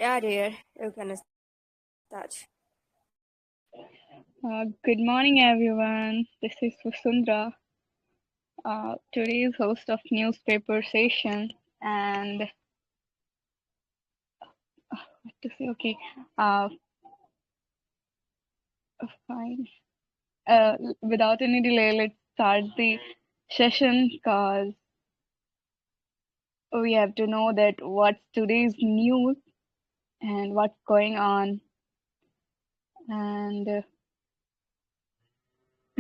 Yeah, dear, you can start. Good morning, everyone. This is Vasundhara, today's host of newspaper session. And what to say? Okay, uh, fine. Without any delay, let's start the session because we have to know that what's today's news and what's going on. And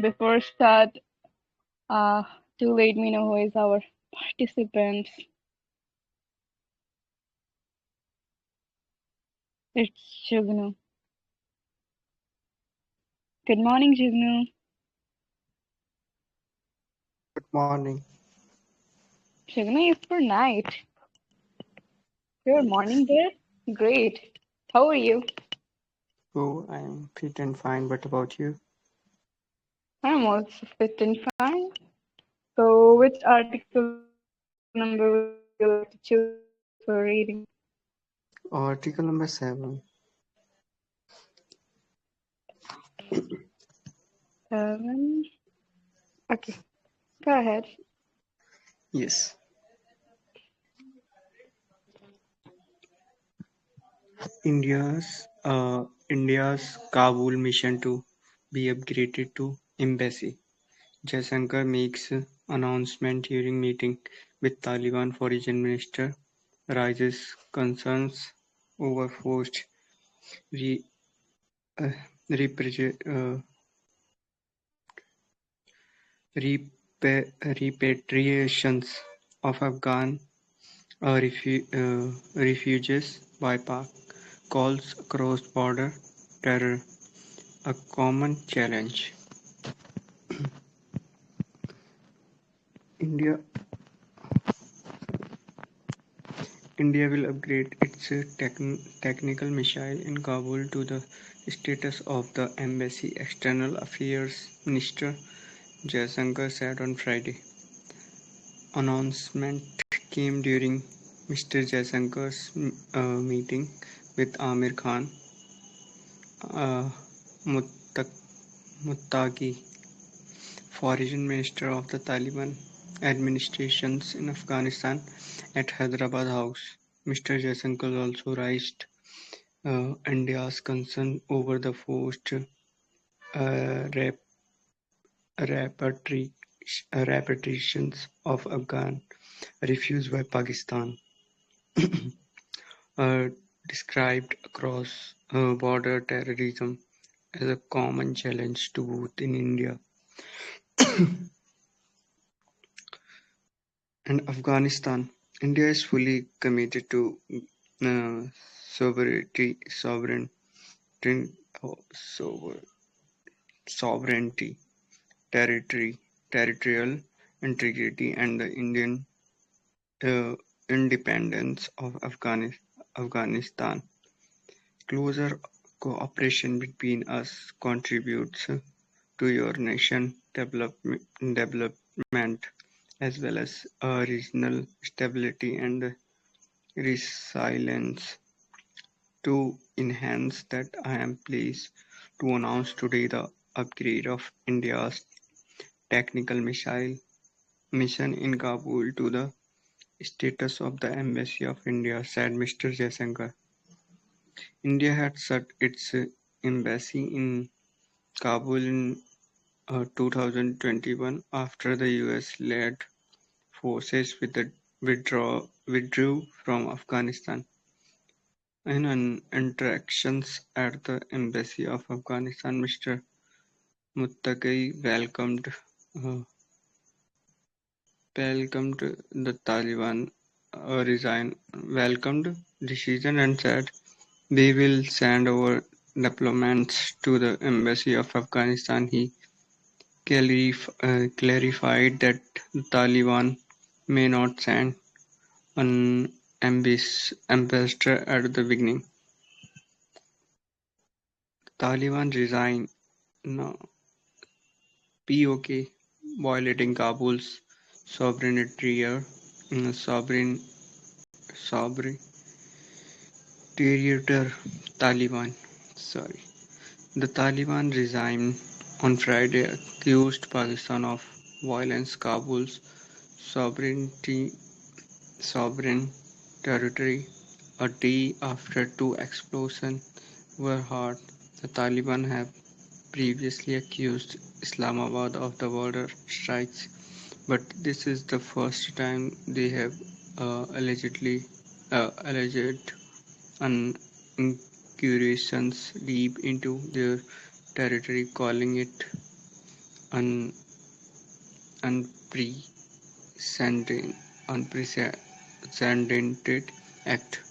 before start, uh, to let me know who is our participants. It's Jugnu. Good morning, Jugnu. Good morning. Jugnu is for night. Good morning there. Great. How are you? Oh, I'm fit and fine. What about you? I'm also fit and fine. So, which article number would you like to choose for reading? Article number 7. 7. Okay, go ahead. Yes. India's Kabul mission to be upgraded to embassy. Jaishankar makes announcement during meeting with Taliban foreign minister, raises concerns over forced re, uh, repre- uh, repatriations of Afghan refugees by Pak, calls cross-border terror a common challenge. India India will upgrade its technical missile in Kabul to the status of the embassy, External Affairs Minister Jaishankar said on Friday. Announcement came during Mr. Jaishankar's meeting with Amir Khan uh, Muttaqi, Foreign Minister of the Taliban administrations in Afghanistan, at Hyderabad House. Mr. Jaishankar also raised India's concern over the forced repatri- repatriations of Afghan refugees by Pakistan, uh, described across border terrorism as a common challenge to both in India and Afghanistan. India is fully committed to uh, sovereignty, oh, sovereignty, territorial integrity, and the Indian uh, independence of Afghanistan. Closer cooperation between us contributes to your nation development as well as regional stability and resilience. To enhance that, I am pleased to announce today the upgrade of India's technical missile mission in Kabul to the status of the Embassy of India, said Mr. Jaishankar. India had set its embassy in Kabul in 2021 after the US-led forces withdrew from Afghanistan. In an interactions at the Embassy of Afghanistan, Mr. Muttaqi uh, welcomed the Taliban welcomed decision and said, "We will send our diplomats to the Embassy of Afghanistan." He clarified that the Taliban may not send an ambassador at the beginning. Taliban resign now. POK violating Kabul's sovereignty Dictator Taliban. Sorry. The Taliban regime on Friday accused Pakistan of violence Kabul's sovereignty sovereign territory a day after two explosions were heard. The Taliban have previously accused Islamabad of the border strikes, but this is the first time they have alleged an incursions deep into their territory, calling it an unprecedented, unprecedented act.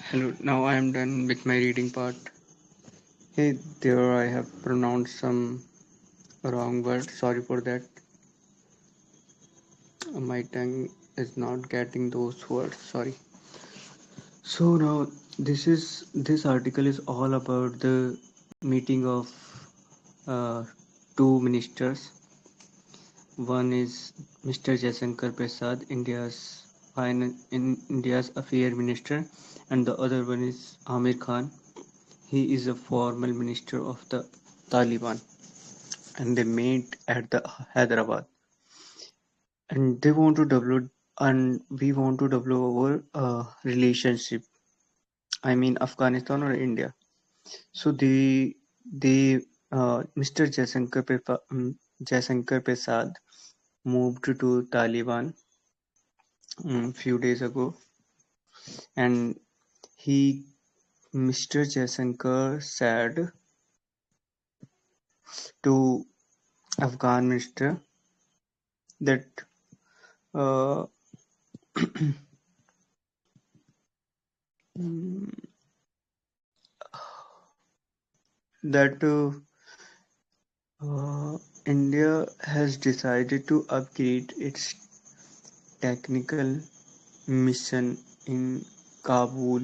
Hello, now I am done with my reading part. Hey, there I have pronounced some wrong words. Sorry for that. My tongue is not getting those words. Sorry. So now this article is all about the meeting of uh, two ministers. One is Mr. Jaishankar Prasad, India's Affair Minister, and the other one is Amir Khan. He is a former minister of the Taliban, and they met at the Hyderabad, and they want to develop, and we want to develop our relationship. I mean Afghanistan or India. So Mr. Jaishankar Prasad moved to Taliban few days ago, and he Mr. Jaishankar said to Afghan minister that uh, that India has decided to upgrade its technical mission in Kabul.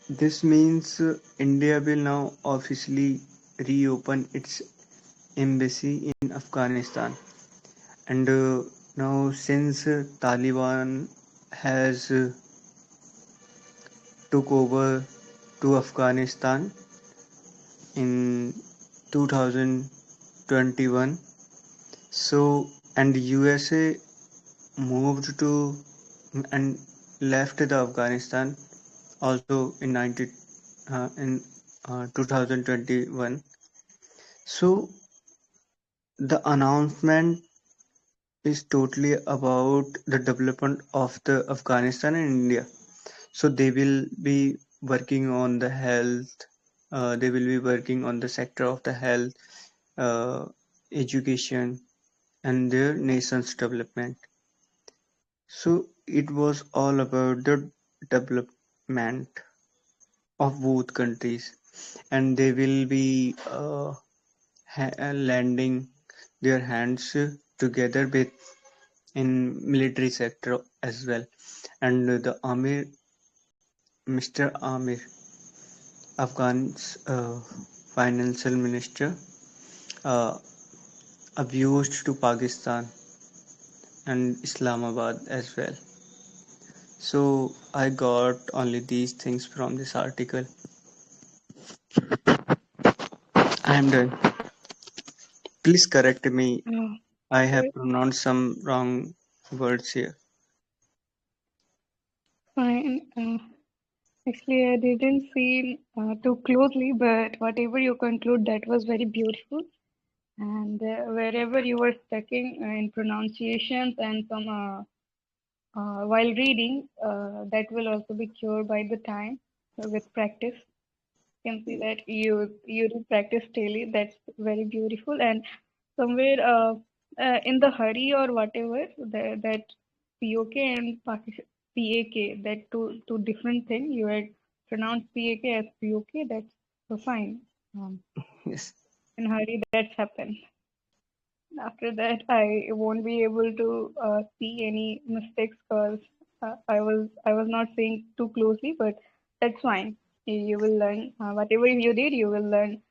This means India will now officially reopen its embassy in Afghanistan. And now, since Taliban has took over to Afghanistan in 2021, so and USA moved to and left the Afghanistan also in 2021. So the announcement is totally about the development of the Afghanistan and India. So they will be working on the health. They will be working on the sector of the health, uh, education, and their nation's development. So it was all about the development of both countries, and they will be landing their hands together with in military sector as well. And the Mr. Amir, Afghan's financial minister, uh, abused to Pakistan and Islamabad as well. So I got only these things from this article. I am done. Please correct me. I have Okay, pronounced some wrong words here. fine. Actually, I didn't see too closely, but whatever you conclude, that was very beautiful. And wherever you were stuck in pronunciations and some while reading, that will also be cured by the time with practice. You can see that you do practice daily. That's very beautiful. And somewhere in the hurry or whatever, that POK and PAK, that two different thing. You had pronounced PAK as POK. That's so fine. Yes. In hurry, that's happened. After that, I won't be able to see any mistakes because I was not saying too closely, but that's fine. You will learn whatever you did. You will learn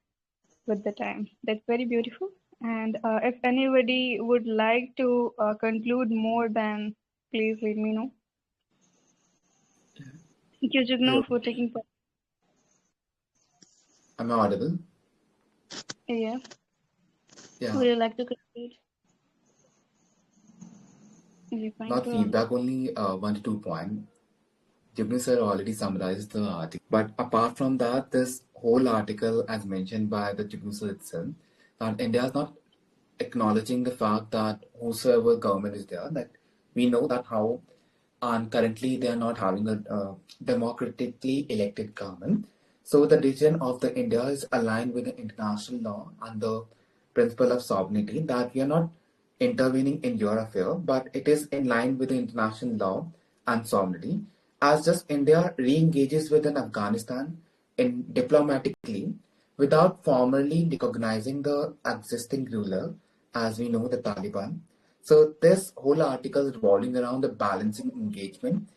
with the time. That's very beautiful. And if anybody would like to conclude more, then please let me know. You should know for taking part. Am I audible? Yeah. Yeah. Would you like to conclude? Is it fine? Not Go on. feedback, only 1 to 2 points. Jibni sir already summarized the article. But apart from that, this whole article, as mentioned by the Jibni sir itself, that India is not acknowledging the fact that whosoever government is there, that we know that how, and currently they are not having a democratically elected government. So the decision of the India is aligned with the international law and the principle of sovereignty, that we are not intervening in your affair, but it is in line with the international law and sovereignty. As just India re-engages with Afghanistan in diplomatically without formally recognizing the existing ruler, as we know the Taliban. So this whole article is revolving around the balancing engagement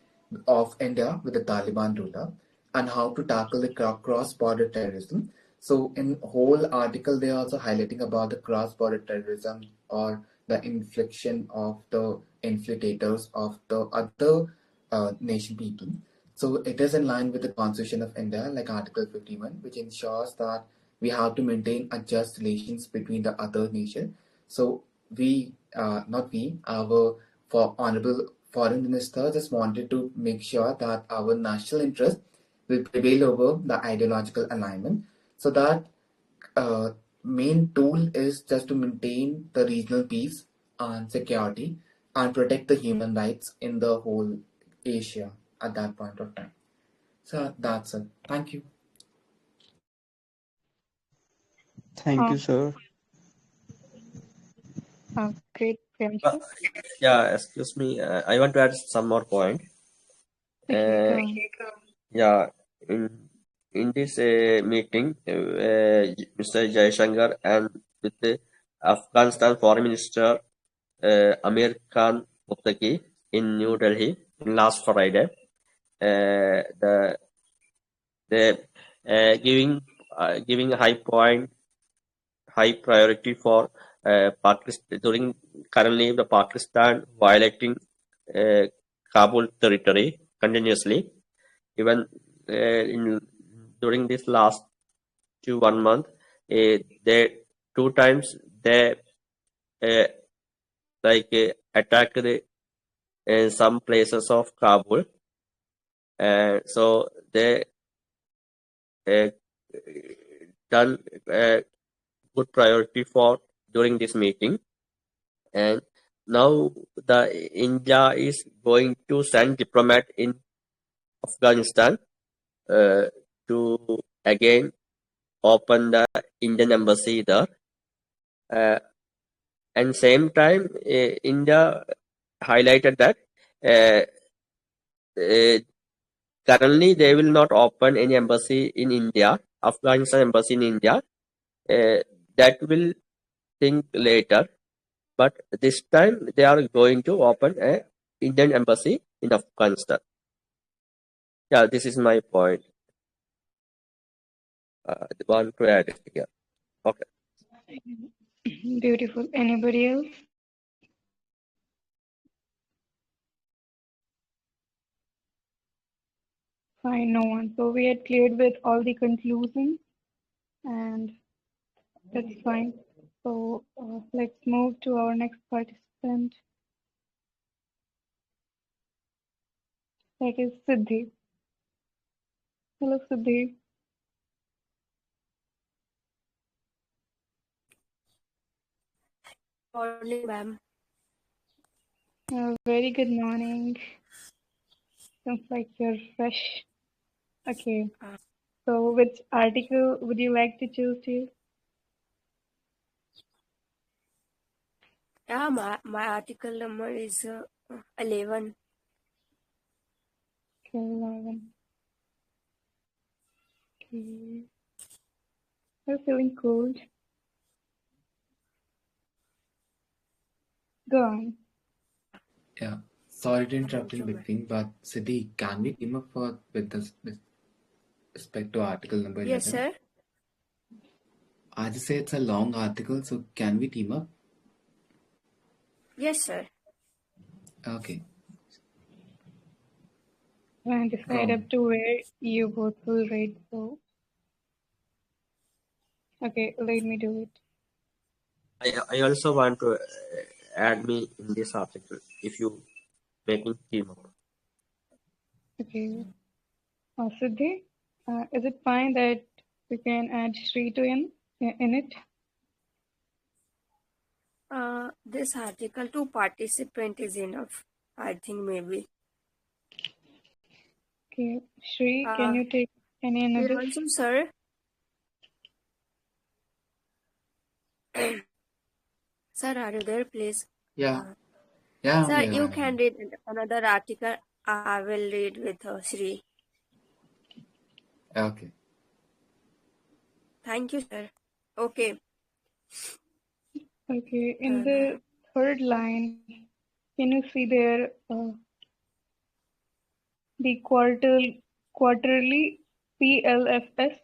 of India with the Taliban ruler and how to tackle the cross-border terrorism. So in whole article, they are also highlighting about the cross-border terrorism or the infliction of the infiltrators of the other nation people. So it is in line with the Constitution of India, like Article 51, which ensures that we have to maintain a just relations between the other nation. So we, not we, our for honorable foreign minister just wanted to make sure that our national interest will prevail over the ideological alignment. So that uh, main tool is just to maintain the regional peace and security and protect the human rights in the whole Asia at that point of time. So that's it. Thank you. Thank you, sir. Great, Prem Uh, sir. yeah, excuse me. I want to add some more point. Okay, go Uh, on. yeah, in this meeting, Mr. Jaishankar and with the Afghanistan Foreign Minister Amir Khan Muttaqi in New Delhi last Friday, they giving a high priority for Pakistan during currently the Pakistan violating Kabul territory continuously. Even during this last 1 month, they 2 times they uh, attacked some places of Kabul. So they uh, done good priority for during this meeting, and now the India is going to send diplomat in Afghanistan to again open the Indian embassy there. And same time, India highlighted that currently they will not open any embassy in India, Afghanistan embassy in India. That will think later, but this time they are going to open a Indian embassy in Afghanistan. Yeah, this is my point. Want to add it here. Okay. Beautiful. Anybody else? Fine, no one. So we had cleared with all the conclusions, and that's fine. So let's move to our next participant. That is Siddhi. Hello, Siddhi. Morning, ma'am. Very good morning. Seems like you're fresh. Okay. So which article would you like to choose to? Yeah, my article number is 11. Okay, 11. Okay. You're feeling cold. Go on. Yeah. Sorry to interrupt in between, but Siddhi, can we team up with this with respect to article number 11? Yes, sir. I just say it's a long article, so can we team up? Yes, sir. Okay. and decide up to where you both will rate. So, okay, let me do it. I also want to add me in this article if you making team up. Okay, Siddhi, is it fine that we can add Shri to in it? This article to participant is enough. I think maybe. Okay, Shri, can you take any another? Also, sir. Sir, are you there, please? Yeah, Sir, yeah. you can read another article. I will read with Shri. Okay. Thank you, sir. Okay. Okay, in the third line, can you see there the quarterly PLFS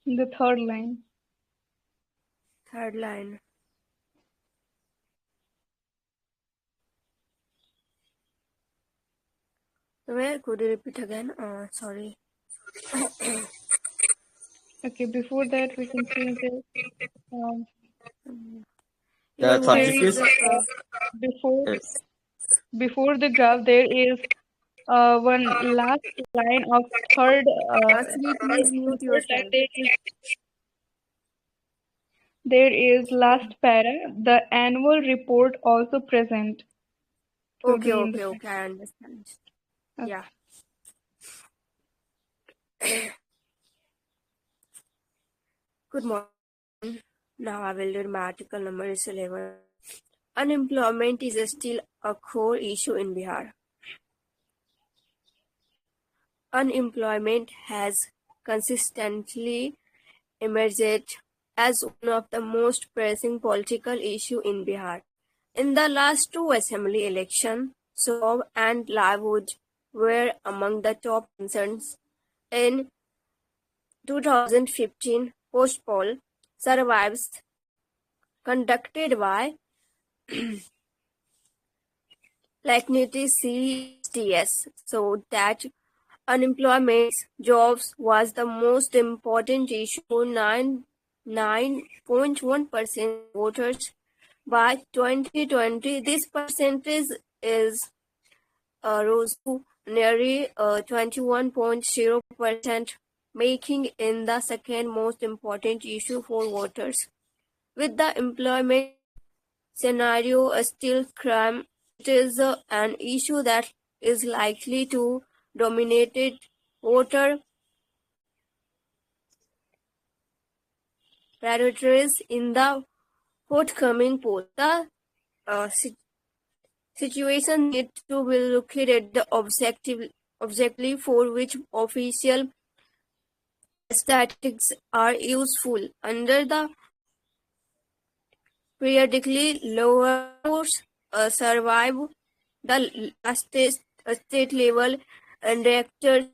in the third line? Third line. Where could you repeat again? Sorry. Okay, before that we can see that Your voice there is is before the graph there is one last line of third Shri, please mute third yourself. line there is last para, the annual report also present to be in the Okay, I understand. okay. Yeah. Good morning. Now I will read my article number 11. Unemployment is still a core issue in Bihar. Unemployment has consistently emerged as one of the most pressing political issues in Bihar. In the last two assembly elections, job and livelihood were among the top concerns. In 2015 post poll surveys conducted by Lagnity CSTS showed that unemployment jobs was the most important issue for 9.1% voters. By 2020, this percentage is rose to nearly 21.0%, making it the second most important issue for voters. With the employment scenario still grim, it is an issue that is likely to dominate voter priorities in the forthcoming poll. The situation needs to be looked at the objectively for which official statistics are useful. Under the periodically lower survive the state level indicators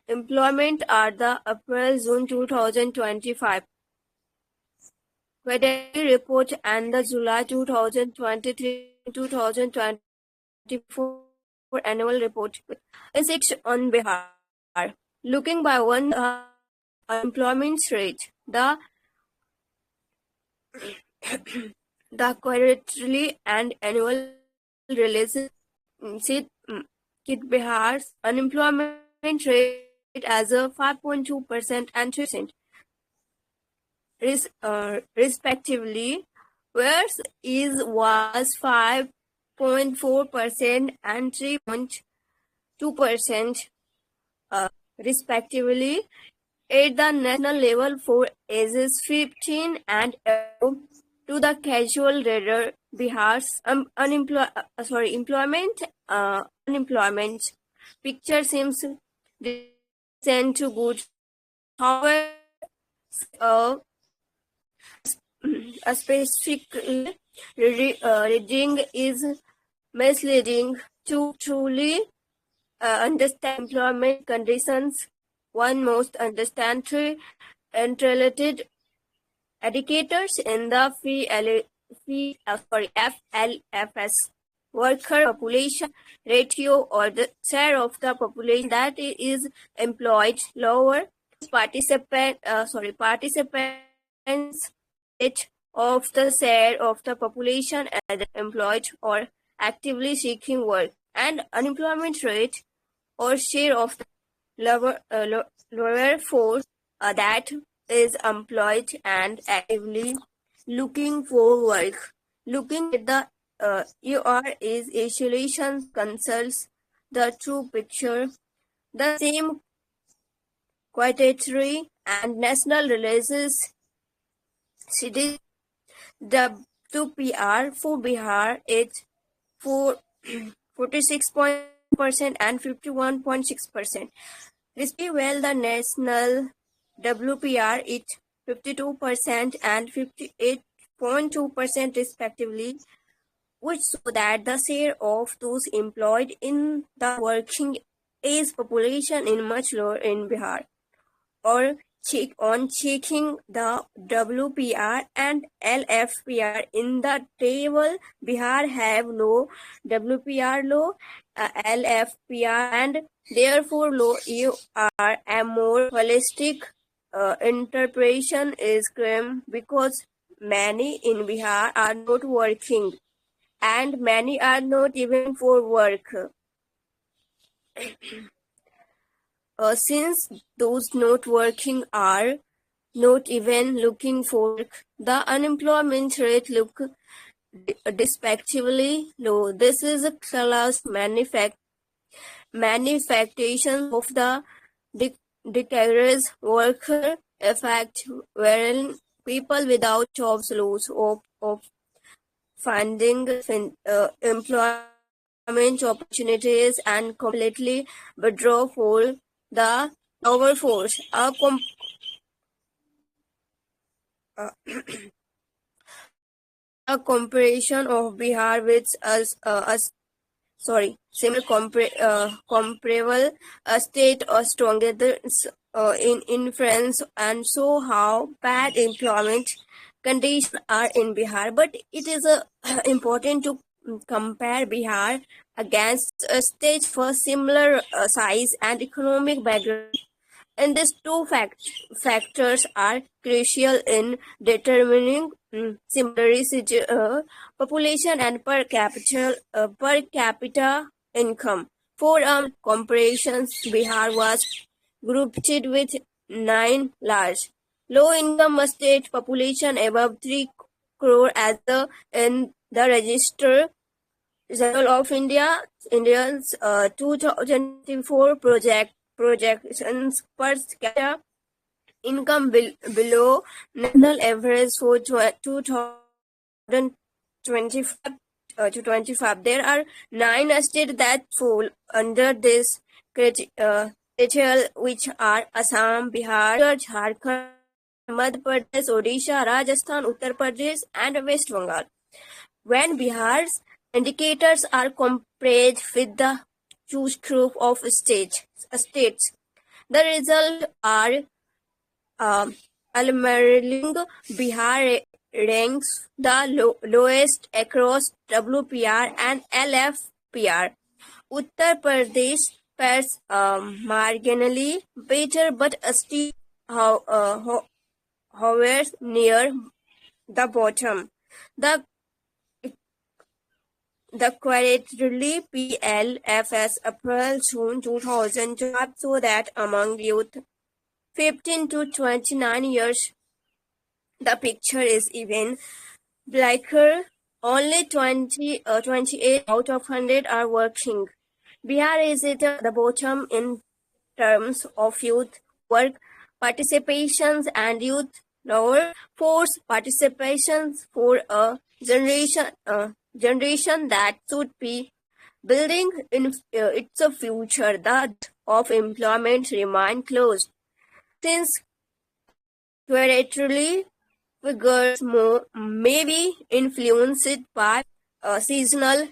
employment are the April-June 2025 Federal report and the July 2023-2024 annual report. Insights on Bihar. Looking by one unemployment rate, the quarterly and annual releases Kit Bihar's unemployment rate as a 5.2% and 3%, respectively, whereas is was 5.4% and 3.2%, respectively, at the national level for ages 15 and above. To the casual reader, Bihar's unemployment picture seems decent to good. However, a specific reading is misleading. To truly understand employment conditions, one must understand three interrelated indicators in the FLFS. worker population ratio, or the share of the population that is employed lower. Participants rate of the share of the population either employed or actively seeking work, and unemployment rate or share of the lower force that is employed and actively looking for work. Looking at the UR is isolation consults the true picture. The same quantitary and national releases cities. The 2PR for Bihar is for 46% and 51.6%. Respectively, while the national WPR is 52% and 58.2% respectively, which show that the share of those employed in the working age population is much lower in Bihar. Or checking the WPR and LFPR in the table, Bihar have low WPR, low LFPR, and therefore low EUR. A more holistic interpretation is claimed because many in Bihar are not working and many are not even for work. Since those not working are not even looking for work, the unemployment rate look despectively low. This is a class manifestation of the decades worker effect, wherein people without jobs lose hope of finding employment opportunities and completely withdraw for the labor force. A comparison of Bihar with comparable state or stronger in France, and show how bad employment conditions are in Bihar. But it is important to compare Bihar against a state for similar size and economic background. And these two factors are crucial in determining similarity, population and per capita income. For comparisons, Bihar was grouped with 9 large low-income state population above 3 crore as in the Register General of Indians 2024 projections per capita income below national average for 2025 to 25. There are 9 states that fall under this criteria, which are Assam, Bihar, Jharkhand, Madhya Pradesh, Odisha, Rajasthan, Uttar Pradesh, and West Bengal. When Bihar's indicators are compared with the choose group of states, the results are alarming. Bihar ranks the lowest across WPR and LFPR. Uttar Pradesh fares marginally better, but still hovers near the bottom. The quarterly PLFS April-June 2012 show that among youth 15 to 29 years, the picture is even blacker. Only 28 out of 100 are working. Bihar is at the bottom in terms of youth work participations and youth labor force participations for a generation that should be building in its future. That of employment remain closed since qualitatively figures may be influenced by seasonal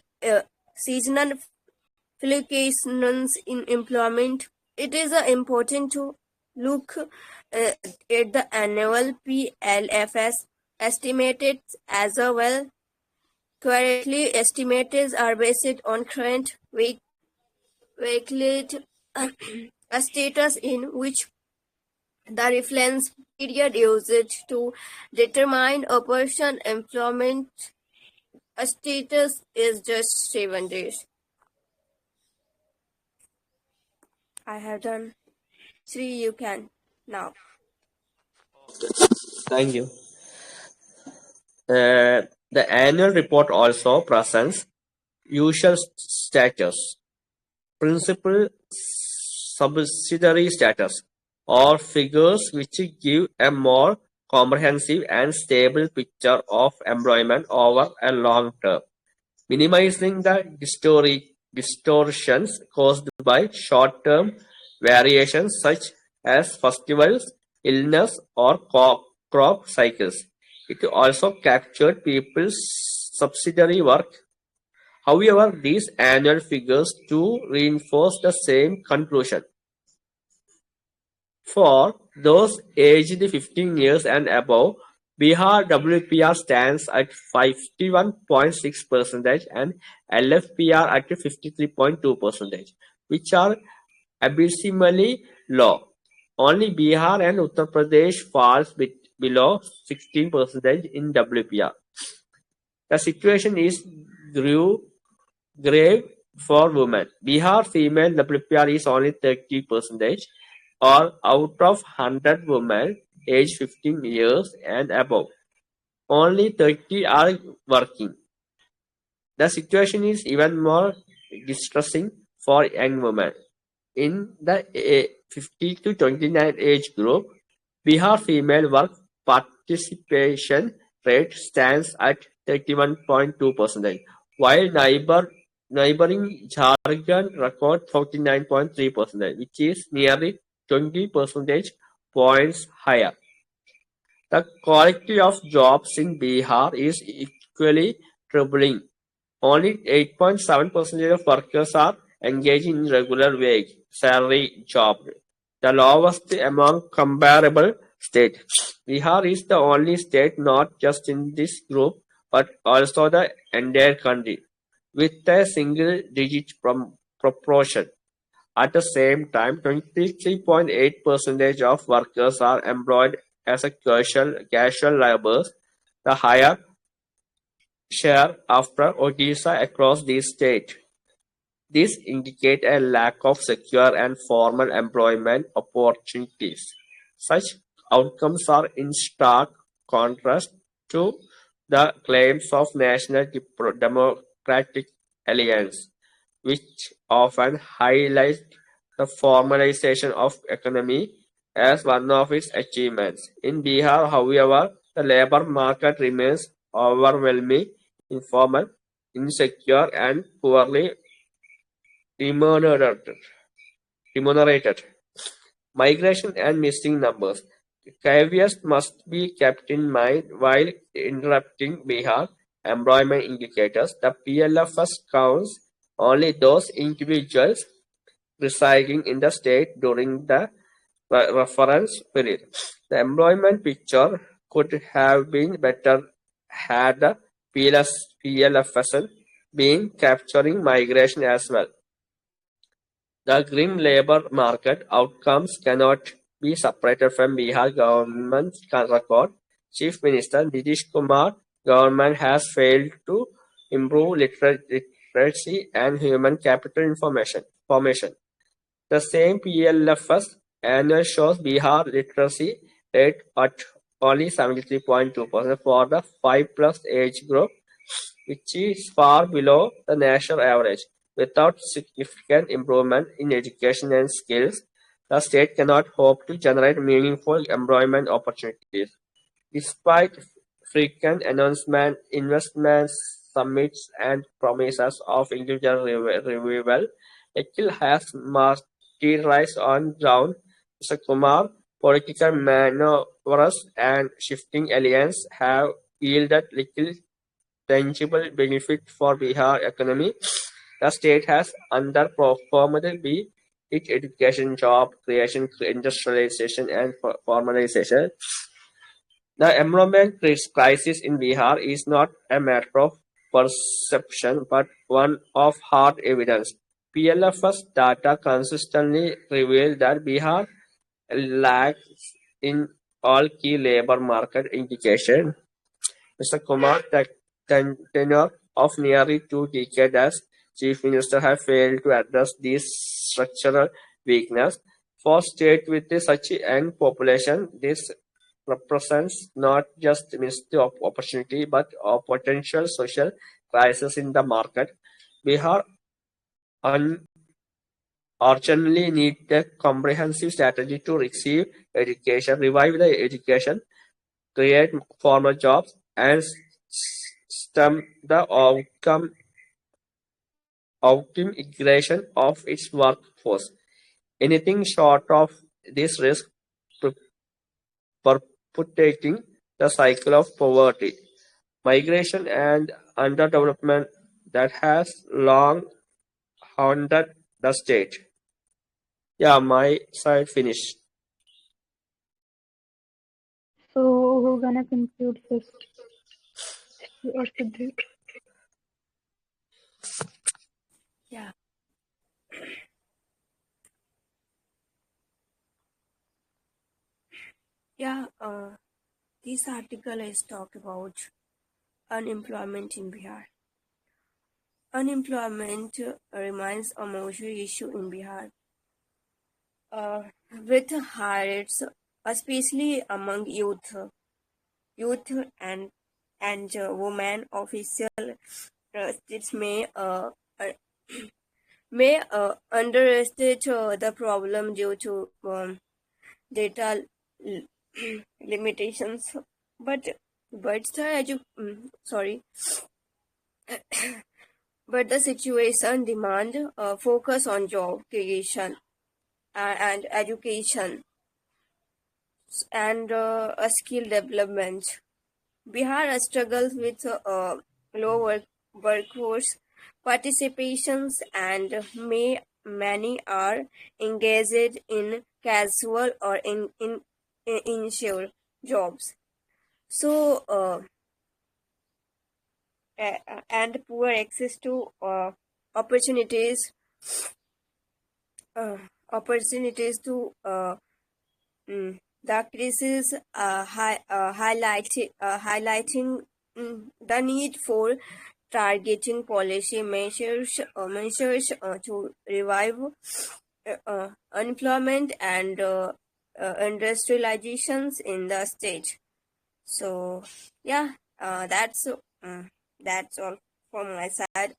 fluctuations in employment. It is important to look at the annual PLFS estimated as well. Currently, estimates are based on current weekly status in which the reference period used to determine a person's employment status is just 7 days. I have done. Sri, you can now. Thank you. The annual report also presents usual status, principal subsidiary status, or figures which give a more comprehensive and stable picture of employment over a long term, minimizing the distortions caused by short-term variations such as festivals, illness, or crop cycles. It also captured people's subsidiary work. However, these annual figures too reinforce the same conclusion. For those aged 15 years and above, Bihar WPR stands at 51.6% and LFPR at 53.2%, which are abysmally low. Only Bihar and Uttar Pradesh falls below 16% in WPR. The situation is grave for women. Bihar female WPR is only 30%, or out of 100 women aged 15 years and above, only 30 are working. The situation is even more distressing for young women. In the 50 to 29 age group, Bihar female work participation rate stands at 31.2%, while neighboring Jharkhand record 49.3%, which is nearly 20 percentage points higher. The quality of jobs in Bihar is equally troubling. Only 8.7% of workers are engaged in regular wage salary jobs, the lowest among comparable states. Bihar is the only state not just in this group but also the entire country with a single-digit proportion. At the same time, 23.8% of workers are employed as a casual laborers, the higher share after Odisha across the state. This indicates a lack of secure and formal employment opportunities. Such outcomes are in stark contrast to the claims of National Democratic Alliance, which often highlight the formalization of economy as one of its achievements. In Bihar, however, the labor market remains overwhelming, informal, insecure, and poorly remunerated. Migration and missing numbers. Caveats must be kept in mind while interpreting Bihar employment indicators. The PLFS counts only those individuals residing in the state during the reference period. The employment picture could have been better had the PLFS been capturing migration as well. The grim labor market outcomes cannot be separated from Bihar government's record. Chief Minister Nitish Kumar government has failed to improve literacy and human capital formation. The same PLFS annual shows Bihar literacy rate at only 73.2% for the 5+ age group, which is far below the national average. Without significant improvement in education and skills, the state cannot hope to generate meaningful employment opportunities. Despite frequent announcements, investments, summits, and promises of individual revival, Nikhil has materialized on ground. Mr. Kumar, political maneuvers and shifting alliances have yielded little tangible benefit for Bihar economy. The state has underperformed be it education, job creation, industrialization, and formalization. The employment crisis in Bihar is not a matter of perception, but one of hard evidence. PLF's data consistently reveal that Bihar lags in all key labor market indicators. Mr. Kumar's tenure of nearly 2 decades as Chief Minister has failed to address these structural weaknesses. For states with such a young population, this represents not just missed opportunity but a potential social crisis in the market. Bihar urgently needs a comprehensive strategy to receive education, revive the education, create formal jobs, and stem the out-immigration of its workforce. Anything short of this risk perpetuating the cycle of poverty, migration, and underdevelopment that has long haunted the state. Yeah, my side finished. So who gonna conclude first? Or Siddhi? Yeah. Yeah, this article is talk about unemployment in Bihar. Unemployment remains a major issue in Bihar, with high rates, especially among youth and women. Official states may underestimate the problem due to data limitations, but sorry, but the situation demand focus on job creation and education and skill development. Bihar struggles with low workforce participations, and many are engaged in casual or in insure jobs. So, and poor access to opportunities, uh, opportunities to the crisis highlighting the need for targeting policy measures to revive unemployment and industrializations in the state. So yeah, that's all from my side.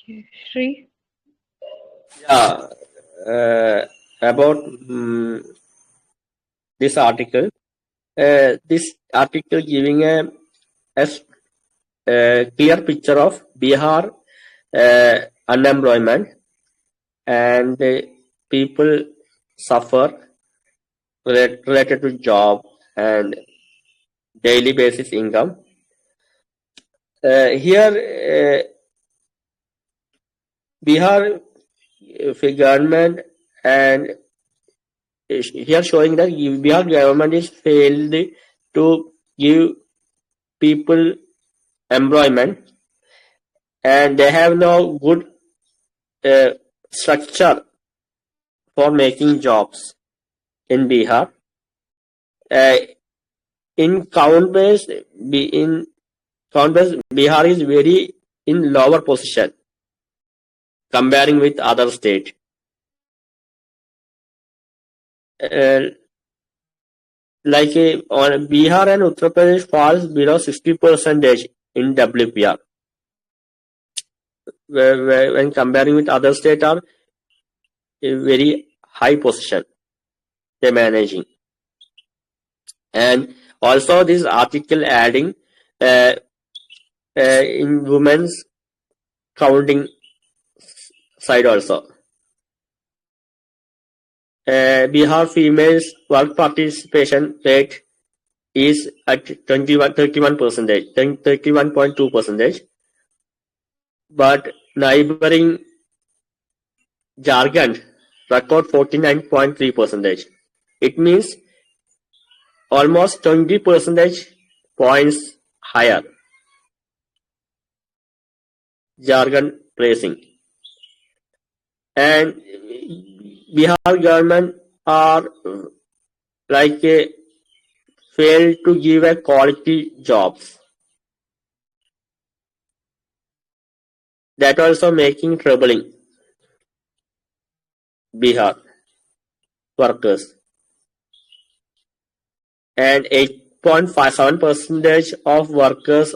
Okay. Shri? Yeah, about this article. This article giving a clear picture of Bihar unemployment, and people suffer related to job and daily basis income. Here, Bihar government and here showing that Bihar government is failed to give people employment, and they have no good structure for making jobs in Bihar. In count base, Bihar is very in lower position comparing with other state. Like on Bihar and Uttar Pradesh falls below 60% in WPR. When comparing with other states are a very high position they're managing. And also this article adding in women's counting side also. Bihar females work participation rate is at 31.2%, but neighboring Jharkhand record 49.3%. It means almost 20 percentage points higher. Jargon pricing. And Bihar government are like a failed to give a quality jobs. That also making troubling Bihar workers. And 8.57% of workers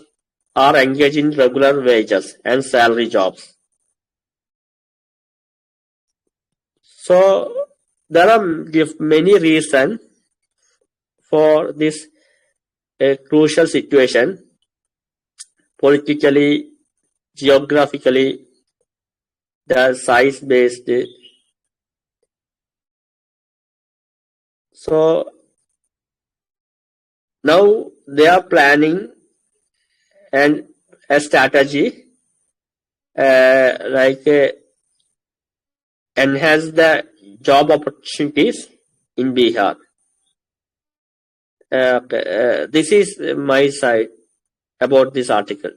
are engaged in regular wages and salary jobs. So there are many reasons for this crucial situation, politically, geographically, the size based. So now they are planning and a strategy like enhance the job opportunities in Bihar. This is my side about this article.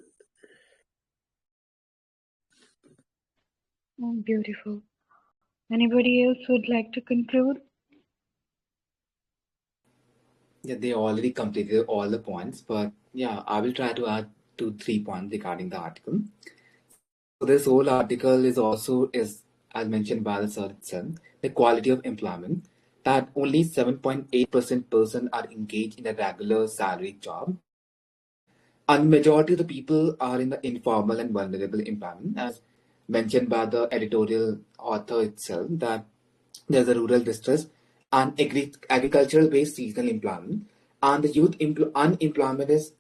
Oh, beautiful. Anybody else would like to conclude? Yeah, they already completed all the points, but yeah, I will try to add 2-3 points regarding the article. So this whole article is also is as mentioned by the sir itself, the quality of employment, that only 7.8% person are engaged in a regular salary job, and majority of the people are in the informal and vulnerable employment, as mentioned by the editorial author itself, that there's a rural distress and agricultural based seasonal employment, and the youth unemployment is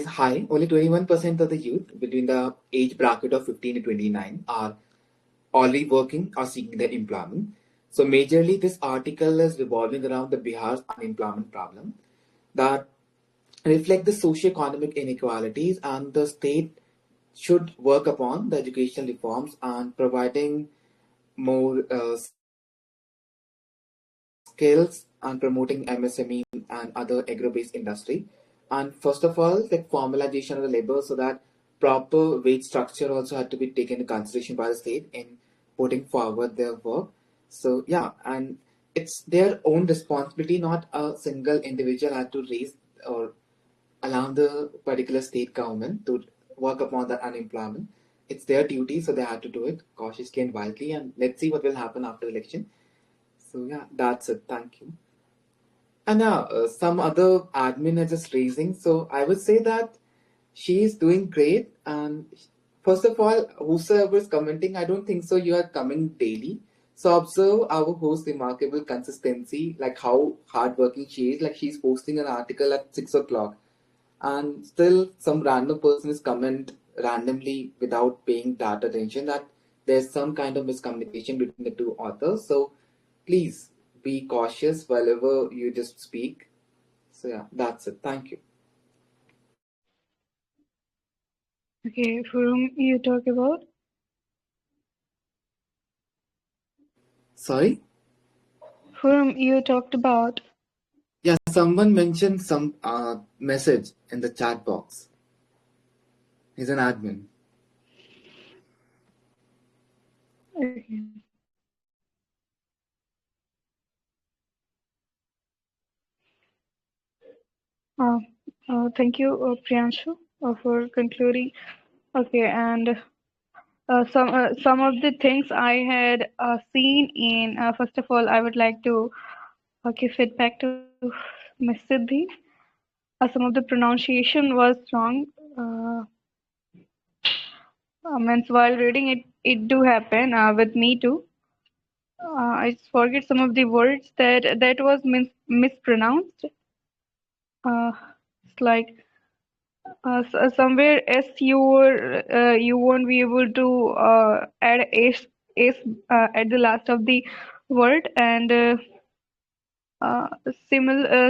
high. Only 21% of the youth between the age bracket of 15 to 29 are already working or seeking their employment. So majorly this article is revolving around the Bihar's unemployment problem that reflect the socio-economic inequalities, and the state should work upon the educational reforms and providing more skills and promoting MSME and other agro-based industry. And first of all, like formalization of the labor, so that proper wage structure also had to be taken into consideration by the state in putting forward their work. So yeah, and it's their own responsibility, not a single individual had to raise or allow the particular state government to work upon that unemployment. It's their duty, so they had to do it cautiously and wisely. And let's see what will happen after election. So yeah, that's it. Thank you. And now some other admin are just raising. So I would say that she is doing great. And first of all, whosoever is commenting, I don't think so. You are coming daily. So observe our host remarkable consistency, like how hardworking she is. Like she's posting an article at 6 o'clock, and still some random person is comment randomly without paying that attention. That there's some kind of miscommunication between the two authors. So please be cautious whenever you just speak. So yeah, that's it. Thank you. Okay, for whom you talk about? Sorry? For whom you talked about? Yeah, someone mentioned some message in the chat box. He's an admin. Okay. Thank you, Priyanshu, for concluding. Okay, and some of the things I had seen in first of all, I would like to give feedback to Miss Siddhi. Some of the pronunciation was wrong. Means while reading it, it do happen with me too. I just forget some of the words that was mispronounced. It's like somewhere s you won't be able to add s at the last of the word, and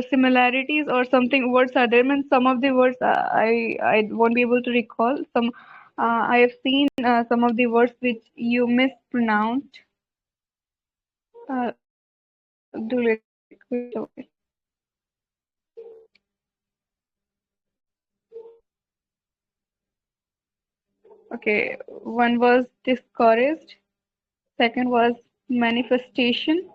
similarities or something words are there. And some of the words I won't be able to recall. Some I have seen some of the words which you mispronounced. Do let me check. Wait a while. Okay, one was discouraged, second was manifestation,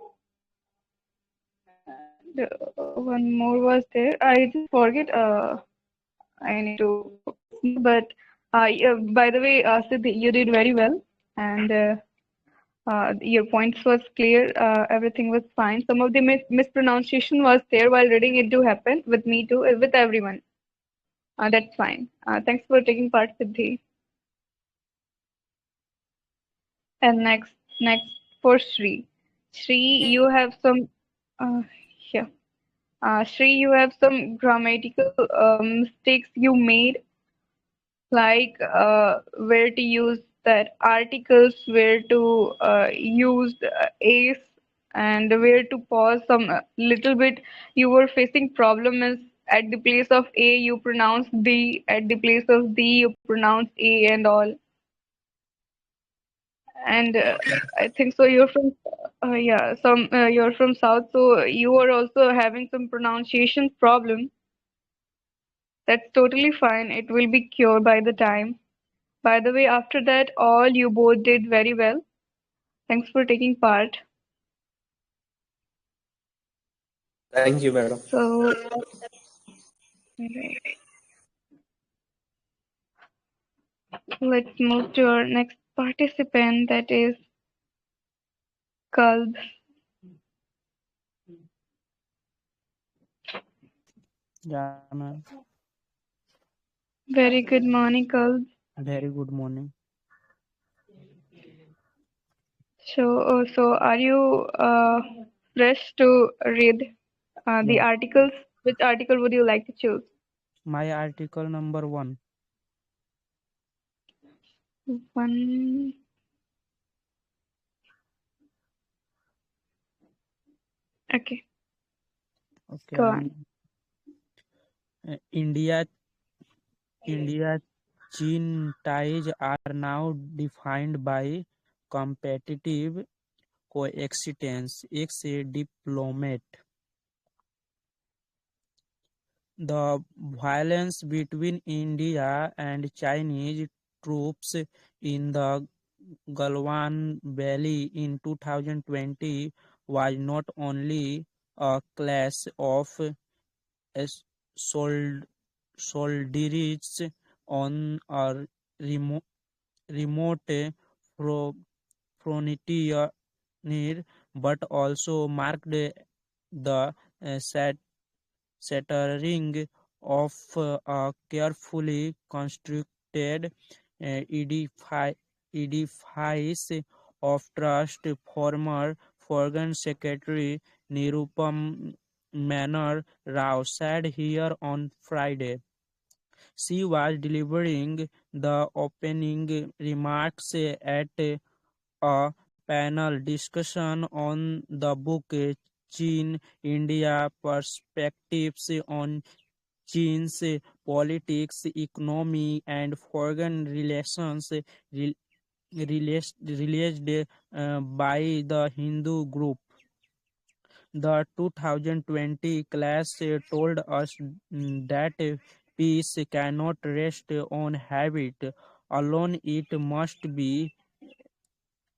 and one more was there. I just forget. I need to focus more. But yeah, by the way, Siddhi, you did very well, and your points was clear. Everything was fine. Some of the mispronunciation was there while reading. It do happen with me too, with everyone. That's fine. Thanks for taking part, Siddhi. And next for Shri. Shri, you have some. Uh, yeah. Shri, you have some grammatical mistakes you made, like where to use that articles, where to use ace, and where to pause some little bit. You were facing problem is at the place of a you pronounce b, at the place of b you pronounce a and all. And I think so you're from yeah, some you're from south, so you are also having some pronunciation problem. That's totally fine, it will be cured by the time. By the way, after that, all you both did very well. Thanks for taking part. Thank you, madam. So, let's move to our next participant, that is Kalb. Yeah, ma'am. Very good morning, Kalb. Very good morning. So are you fresh to read the Yeah. articles? Which article would you like to choose? My article number 1. One. Okay, Okay. go on. India Chin ties are now defined by competitive coexistence. Ex a diplomat. The violence between India and Chinese troops in the Galwan Valley in 2020 was not only a clash of sold soldiers on a remote fro- frontier, but also marked the shattering of a carefully constructed edifice of trust. Former Foreign Secretary Nirupam Manor Rao said here on Friday. She was delivering the opening remarks at a panel discussion on the book China India Perspectives on Chinese politics, economy, and foreign relations, released by the Hindu group. The 2020 class told us that peace cannot rest on habit alone, it must be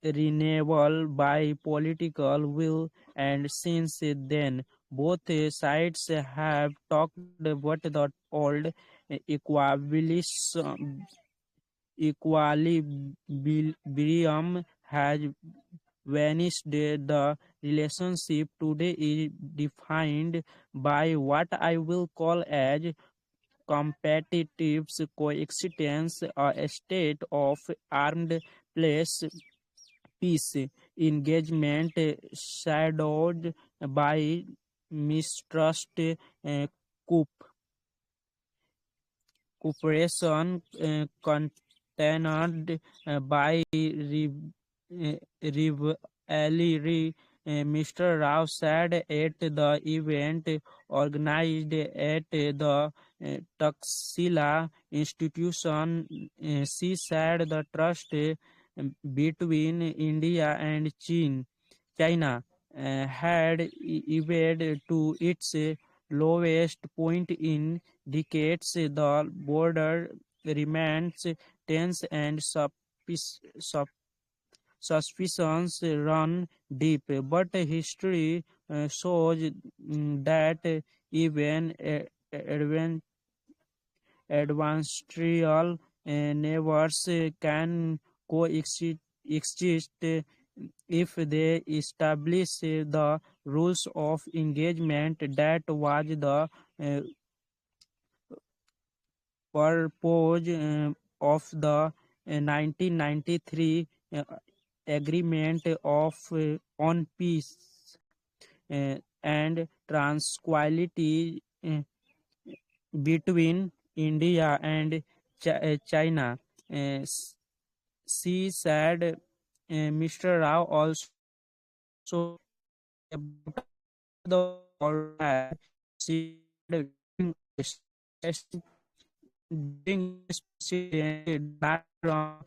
renewal by political will, and since then both sides have talked, but the old equilibrium has vanished. The relationship today is defined by what I will call as competitive coexistence, a state of armed place peace engagement shadowed by mistrust, cooperation contained by rivalry. Mr. Rao said at the event organized at the Taxila institution. She said the trust between India and China had ebbed to its lowest point in decades. The border remains tense and suspicions run deep, but history shows that even adversarial neighbors can exist if they establish the rules of engagement. That was the uh, purpose of the 1993 Agreement on Peace and Tranquility between India and China. Uh, she said Mr. Rao also about how the world has shifted during US President Donald Trump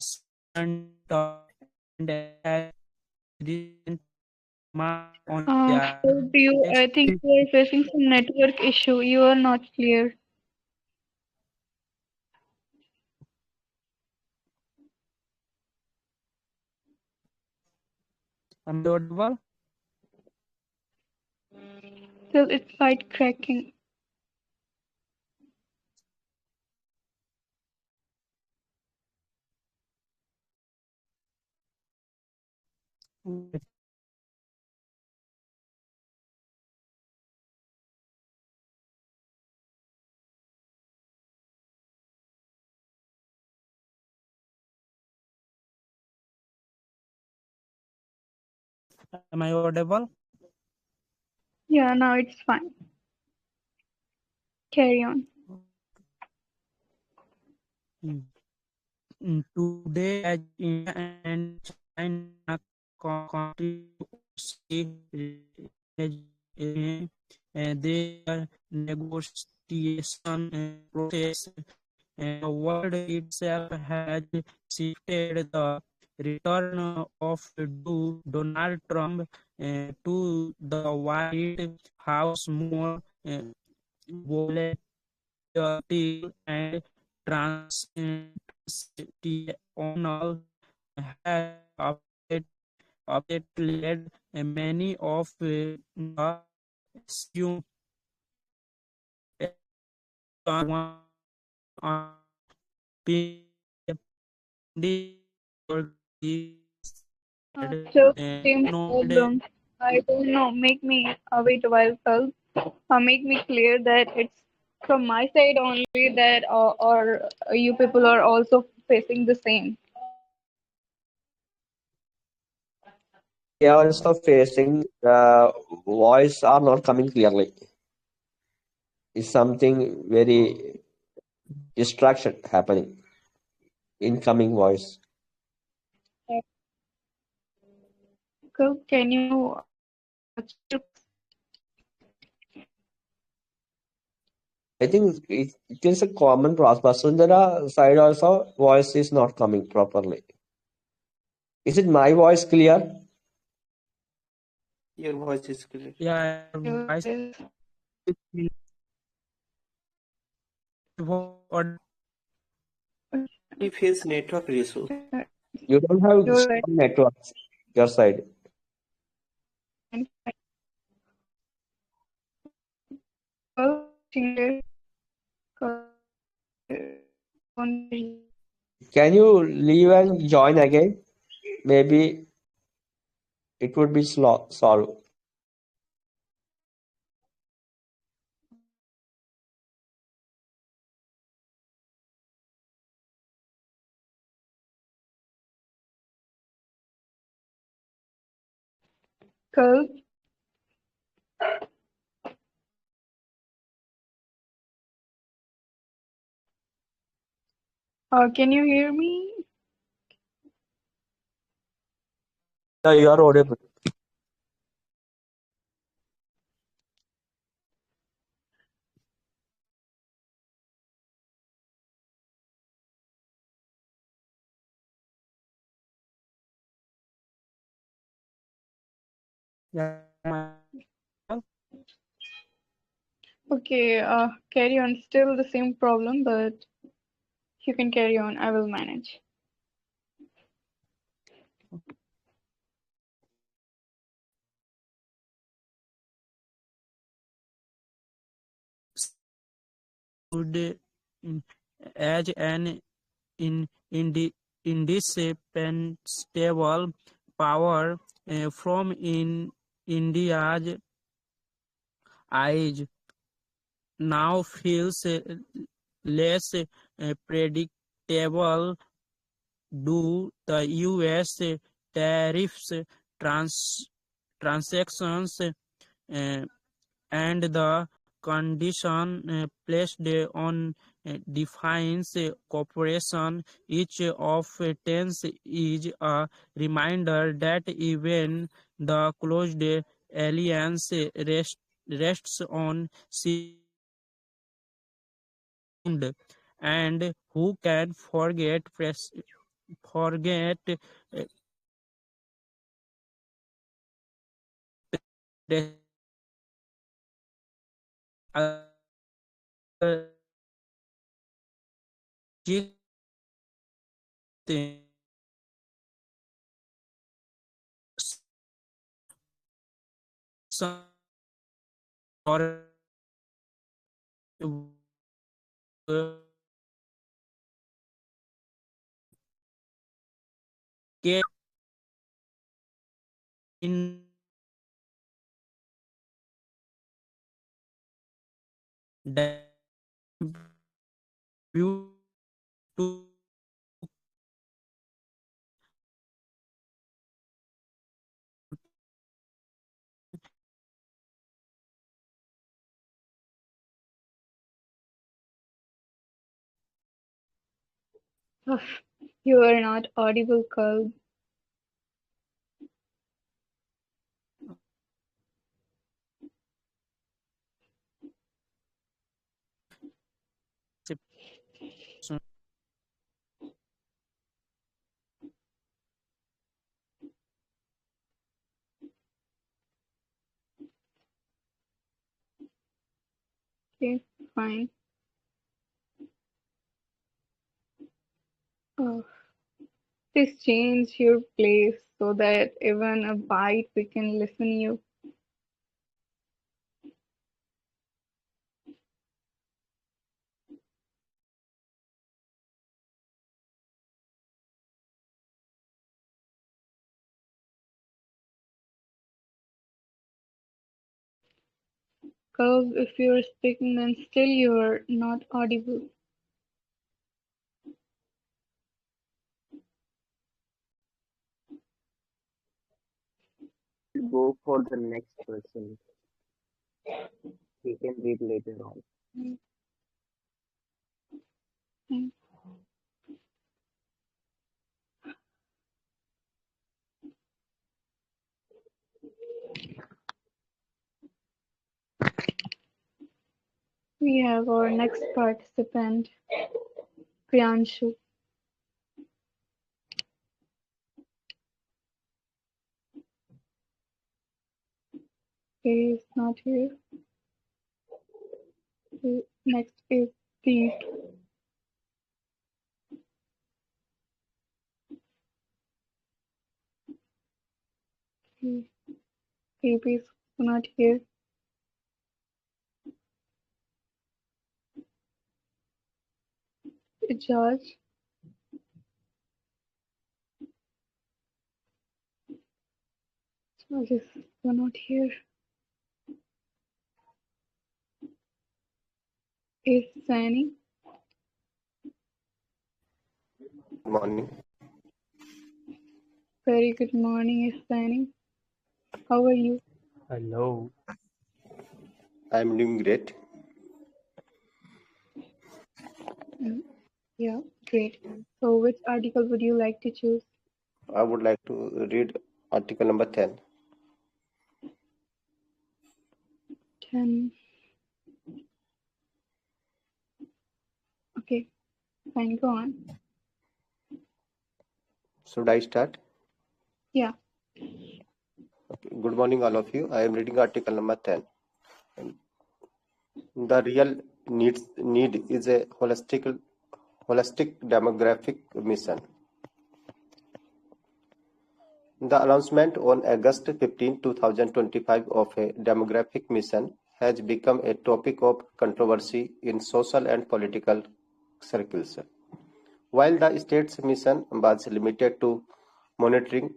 ascent and has recently remarked on India So do you, I think you are facing some network issue. You are not clear. Am I audible? Still, it's quite cracking. Wait. Am I audible? Yeah, now it's fine. Carry on. Mm. Today, as India and China continue to see their negotiation process, and the world itself has shifted. The return of Donald Trump to the White House more volatile and transactional has led many of the assume one on the Still same noted problem. I don't know. Make me wait a while, Kal. Make me clear that it's from my side only that, or you people are also facing the same. We are also facing the voice are not coming clearly. It's something very distraction happening. Incoming voice. Kal, can you check? I think it is a common process. Vasundhara side also voice is not coming properly. Is it my voice clear? Your voice is clear. yeah voice or You face network issue. You don't have You're right. strong networks your side. Kal, Kal, Can you leave and join again? Maybe it would be slow solved. Kal, can you hear me? Yeah, you are audible. Yeah, Okay, carry on. Still the same problem, but you can carry on. I will manage. would as an in indispensable power from in India's eyes now feels less predictable due the U.S. tariffs, trans- transactions, and the condition placed on defines cooperation. Each of tense is a reminder that even the closed alliance rests on ground, and who can forget other or get in that view to Ugh, you are not audible, Kalb. Okay, fine. Oh, please change your place so that even a bite we can listen you. Kalb, if you are speaking, then still you are not audible. Go for the next person. We can read later on. Mm, mm. We have our next participant, Priyanshu. He is not here. Next is Deep. Deep is not here. George. George is not here. Is Sani. Good morning. Very good morning, Sani. How are you? Hello. I'm doing great. Mm, yeah, great. So, which article would you like to choose? I would like to read article number 10. 10. Okay, fine, go on. Should I start? Yeah. Good morning, all of you. I am reading article number 10. The real need is a holistic demographic mission. The announcement on August 15, 2025 of a demographic mission has become a topic of controversy in social and political circles. While the state's mission was limited to monitoring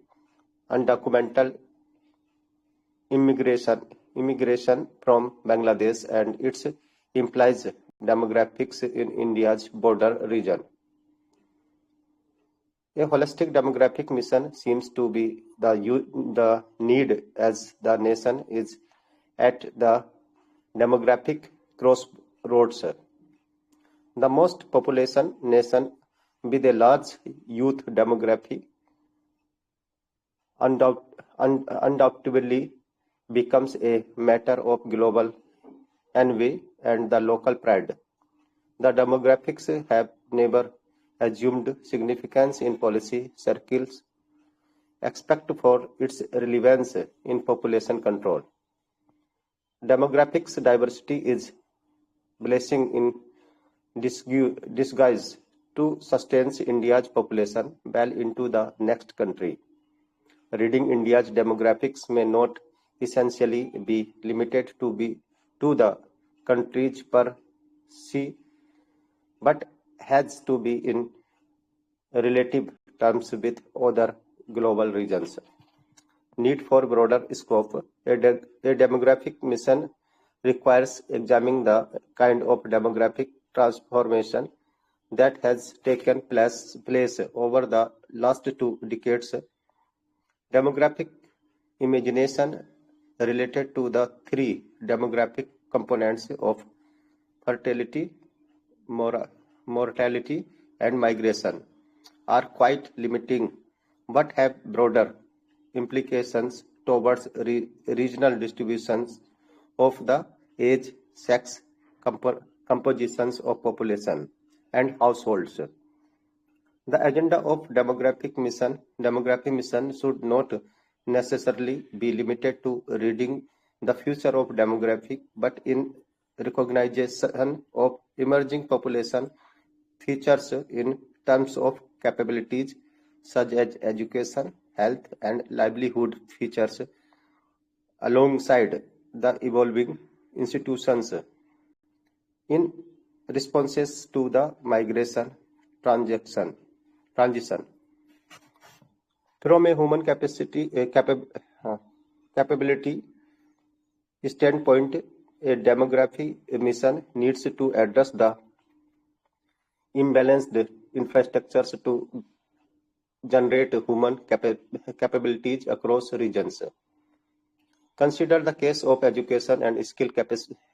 undocumented immigration from Bangladesh and its implies demographics in India's border region. A holistic demographic mission seems to be the need as the nation is at the demographic crossroads. The most population nation with a large youth demography undoubtedly becomes a matter of global envy and the local pride. The demographics have never assumed significance in policy circles, except for its relevance in population control. Demographics diversity is blessing in disguise to sustain India's population well into the next country. Reading India's demographics may not essentially be limited to the countries per se, but has to be in relative terms with other global regions. Need for broader scope. A demographic mission requires examining the kind of demographic transformation that has taken place over the last 2 decades. Demographic imagination related to the 3 demographic components of fertility, mortality, and migration are quite limiting but have broader implications towards regional distributions of the age, sex, compositions of population, and households. The agenda of demographic mission should not necessarily be limited to reading the future of demography, but in recognition of emerging population features in terms of capabilities such as education, health, and livelihood features alongside the evolving institutions in responses to the migration transition. From a human capability standpoint, a demography mission needs to address the imbalanced infrastructures to generate human capabilities across regions. Consider the case of education and skill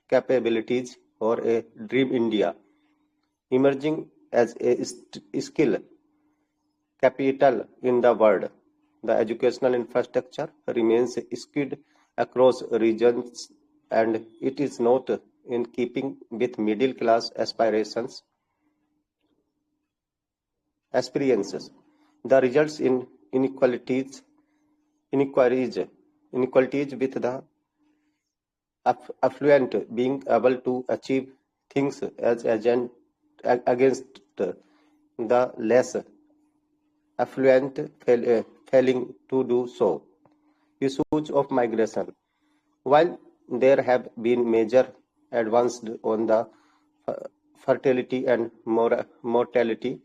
capabilities for a Dream India, emerging as a skill capital in the world. The educational infrastructure remains skewed across regions and it is not in keeping with middle class aspirations. The results in inequalities with the affluent being able to achieve things as against the less affluent failing to do so. Issues of migration. While there have been major advances on the fertility and mortality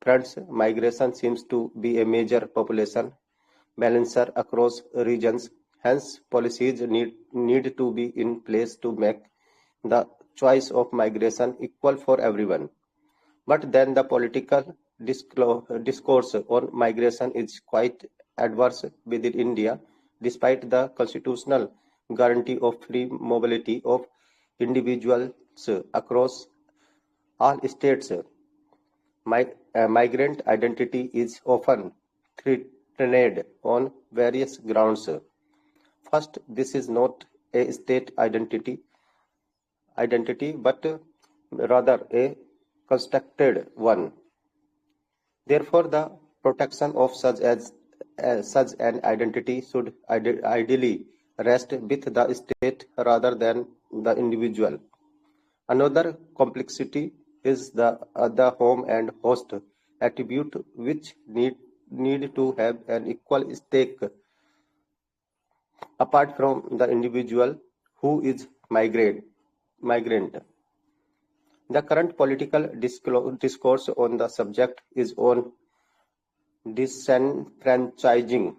fronts, migration seems to be a major population balancer across regions. Hence, policies need to be in place to make the choice of migration equal for everyone. But then the political discourse on migration is quite adverse within India, despite the constitutional guarantee of free mobility of individuals across all states. Migrant identity is often threatened on various grounds. First, this is not a state identity, but rather a constructed one. Therefore, the protection of such as such an identity should ideally rest with the state rather than the individual. Another complexity is the home and host attribute, which need to have an equal stake apart from the individual who is migrant. The current political discourse on the subject is on disenfranchising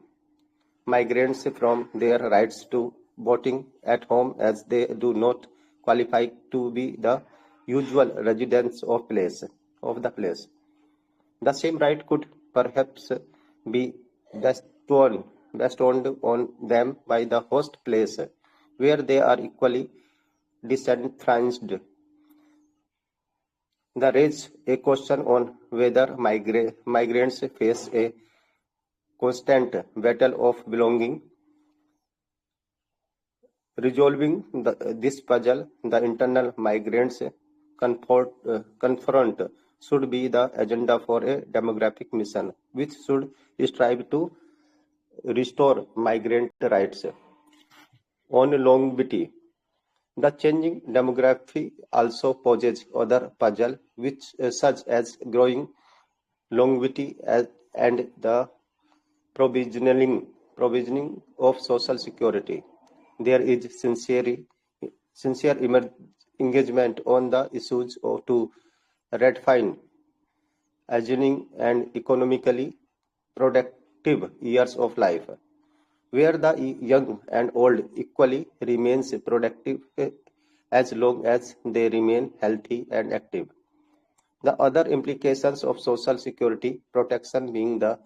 migrants from their rights to voting at home, as they do not qualify to be the usual residents of the place. The same right could perhaps be bestowed on them by the host place, where they are equally disenfranchised. That raises a question on whether migrants face a constant battle of belonging. Resolving this puzzle, the internal migrants confront should be the agenda for a demographic mission, which should strive to restore migrant rights. On longevity, the changing demography also poses other puzzle, such as growing longevity and the provisioning of social security. There is sincere engagement on the issues to redefine aging and economically productive years of life, where the young and old equally remains productive as long as they remain healthy and active. The other implications of social security protection being the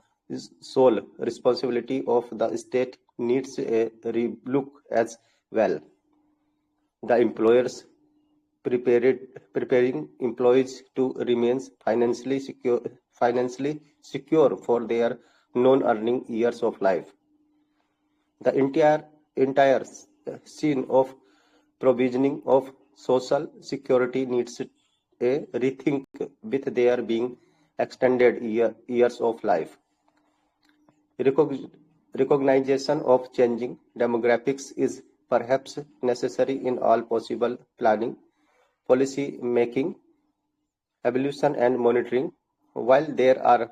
sole responsibility of the state needs a relook as well. The employers preparing employees to remain financially secure for their non-earning years of life. The entire scene of provisioning of social security needs a rethink with their being extended years of life. Recognition of changing demographics is perhaps necessary in all possible planning, policy making, evaluation and monitoring, while there are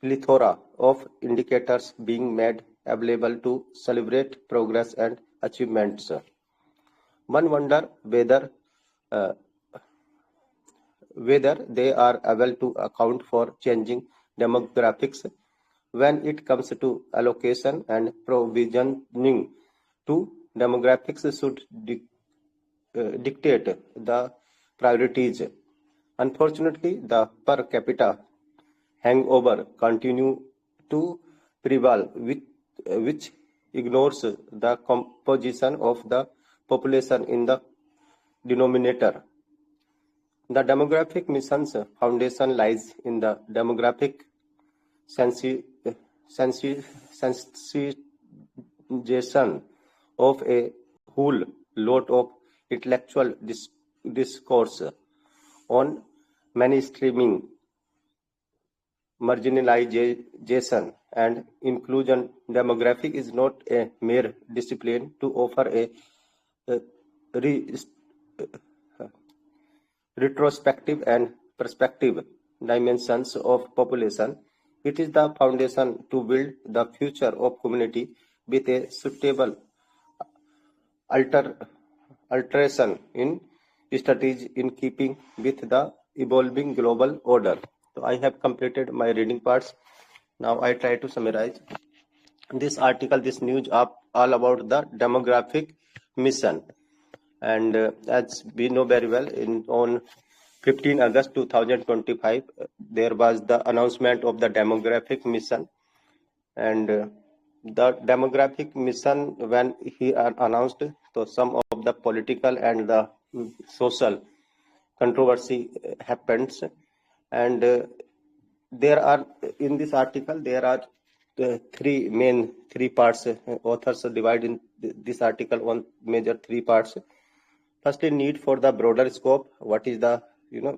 plethora of indicators being made available to celebrate progress and achievements. One wonder whether they are able to account for changing demographics when it comes to allocation and provisioning. To demographics should dictate the priorities. Unfortunately, the per capita hangover continue to prevail, which ignores the composition of the population in the denominator. The demographic mission's foundation lies in the demographic sensitization of a whole lot of intellectual discourse on mainstreaming, marginalization, and inclusion. Demographic is not a mere discipline to offer a retrospective and perspective dimensions of population. It is the foundation to build the future of community with a suitable alteration in strategy in keeping with the evolving global order. So I have completed my reading parts. Now I try to summarize this article, this news up all about the demographic mission. And as we know very well, on 15 August 2025, there was the announcement of the demographic mission. And the demographic mission, when he announced, so some of the political and the social controversy happens. And there are, in this article, there are three parts. Authors divide in this article on major three parts. Firstly, need for the broader scope. What is the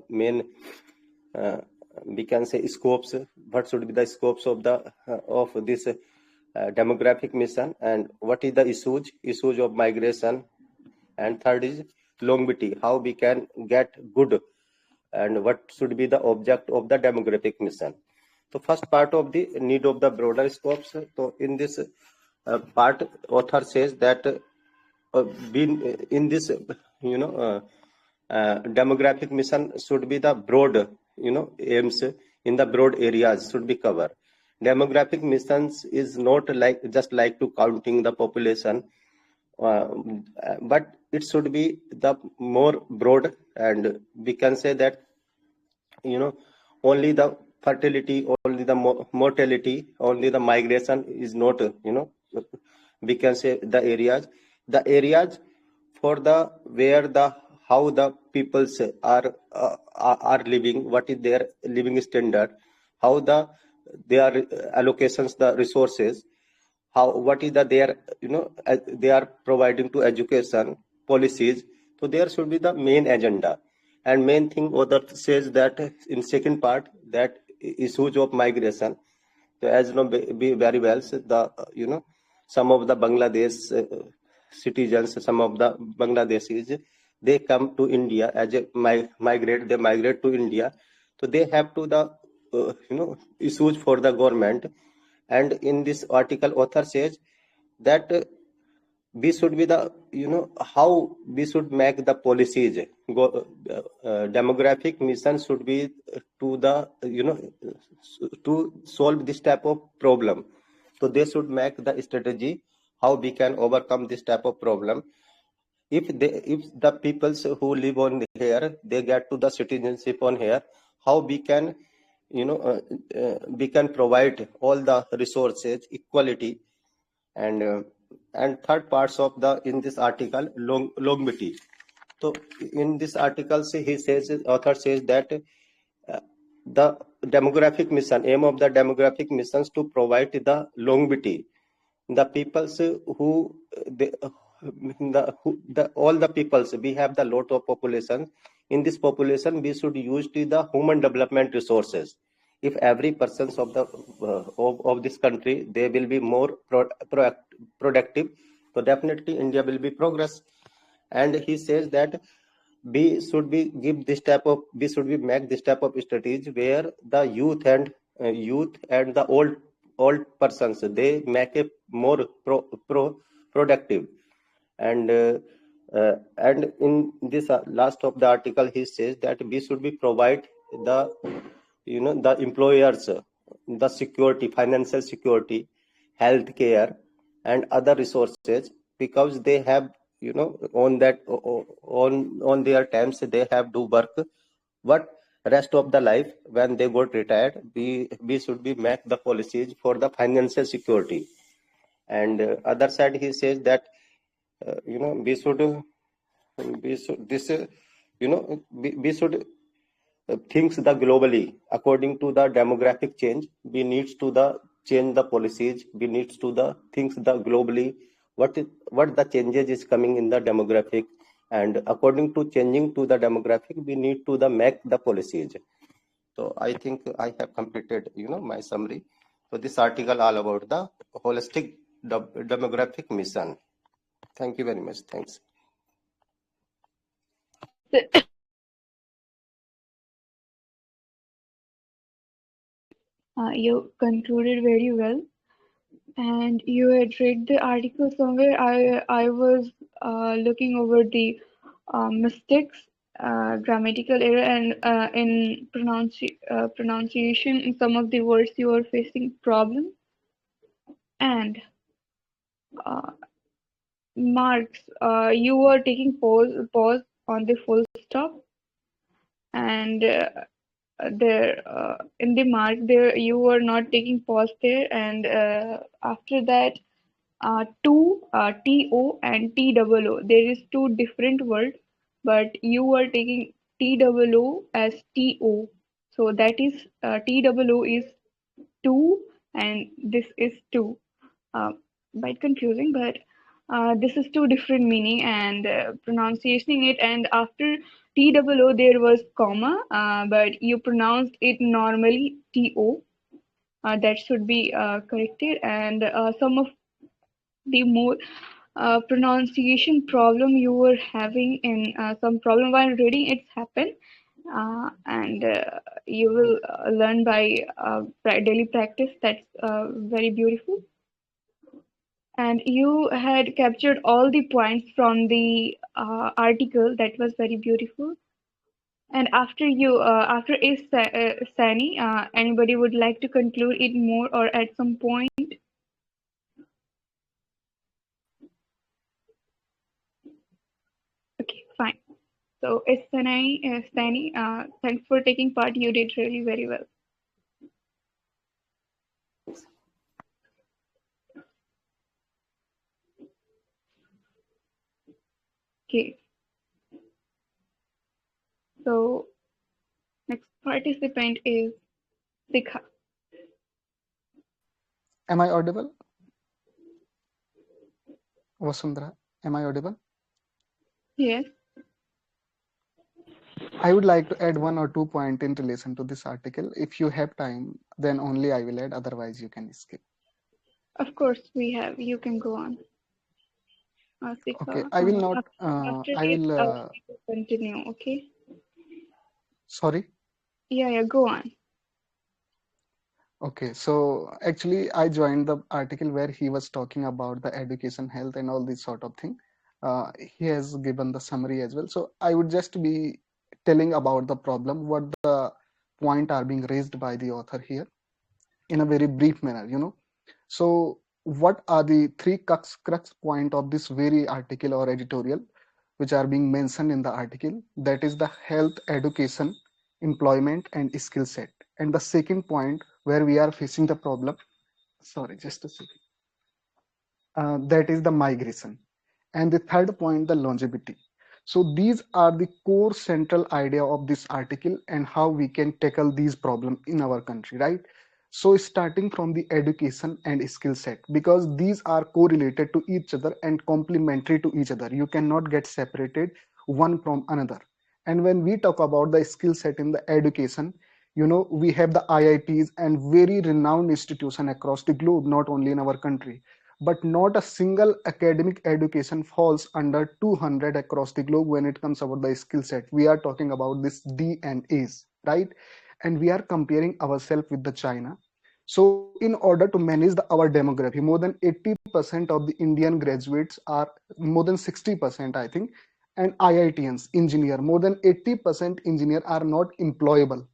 main we can say scopes. What should be the scopes of the of this demographic mission, and what is the issues of migration, and third is longevity, how we can get good, and what should be the object of the demographic mission. So first part of the need of the broader scopes. So in this part, author says that been in this demographic mission should be the broad aims in the broad areas should be covered. Demographic missions is not like just like to counting the population, uh, but it should be the more broad, and we can say that only the fertility, only the mortality, only the migration is not we can say the areas for the where the how the peoples are living, what is their living standard, how their allocations the resources, how what is the their they are providing to education policies. So there should be the main agenda, and main thing author says that in second part, that issues of migration. So as you know very well, so the some of the Bangladesh citizens, some of the Bangladeshis, they come to India as a migrate. They migrate to India, so they have to the issues for the government. And in this article, author says that we should be the how we should make the policies demographic mission should be to the to solve this type of problem. So they should make the strategy how we can overcome this type of problem. If the peoples who live on here, they get to the citizenship on here, how we can we can provide all the resources equality. And third parts of the in this article, longevity. So in this article, he says, author says that the demographic mission, aim of the demographic missions to provide the longevity, the peoples who all the peoples, we have the lot of population. In this population, we should use the human development resources. If every persons of the of this country, they will be more productive, so definitely India will be progress. And he says that we should be give this type of we should be make this type of strategy where the youth and the old persons, they make a more productive. And in this last of the article, he says that we should be provide the the employers the security, financial security, health care, and other resources, because they have on that on their times they have do work. But rest of the life, when they got retired, we should be make the policies for the financial security. And other side, he says that we should this we should thinks the globally according to the demographic change. We needs to the change the policies, we needs to the things the globally what the changes is coming in the demographic, and according to changing to the demographic, we need to the make the policies. So I think I have completed my summary. So this article all about the holistic demographic mission. Thank you very much. Thanks. You concluded very well, and you had read the article somewhere. I was looking over the mistakes, grammatical error, and in pronunciation in some of the words you are facing problem, and uh, marks. You were taking pause on the full stop, and there in the mark there you were not taking pause there, and after that to to and TOO, there is two different words, but you were taking TOO as to, so that is TOO is two and this is two. Quite confusing, but this is two different meaning, and pronunciating it, and after TOO there was comma, but you pronounced it normally TO. That should be corrected. And some of the more pronunciation problem you were having in some problem while reading, it's happened. And you will learn by daily practice. That's very beautiful. And you had captured all the points from the article. That was very beautiful. And after you, after Sani, anybody would like to conclude it more or at some point? Okay, fine. So, Sani, thanks for taking part. You did really very well. Okay. So, next participant is Sikha. Am I audible? Vasundhara, am I audible? Yes. I would like to add 1 or 2 points in relation to this article. If you have time, then only I will add, otherwise you can skip. Of course, we have. You can go on. Sikha. Okay, I will not, After I this, will, we will continue. Okay. sorry. Yeah, go on. Okay, so actually I joined the article where he was talking about the education, health and all this sort of thing. He has given the summary as well. So I would just be telling about the problem, what the point are being raised by the author here in a very brief manner. So what are the three crux point of this very article or editorial which are being mentioned in the article? That is the health, education, employment and skill set. And the second point where we are facing the problem, sorry, just a second, that is the migration. And the third point, the longevity. So these are the core central idea of this article and how we can tackle these problems in our country, right? So starting from the education and skill set, because these are correlated to each other and complementary to each other. You cannot get separated one from another. And when we talk about the skill set in the education, we have the IITs and very renowned institution across the globe, not only in our country, but not a single academic education falls under 200 across the globe when it comes about the skill set. We are talking about this D and A's, right? And we are comparing ourselves with the China. So in order to manage our demography, more than 80% of the Indian graduates are, more than 60% I think, and IITians, engineer, more than 80% engineer are not employable.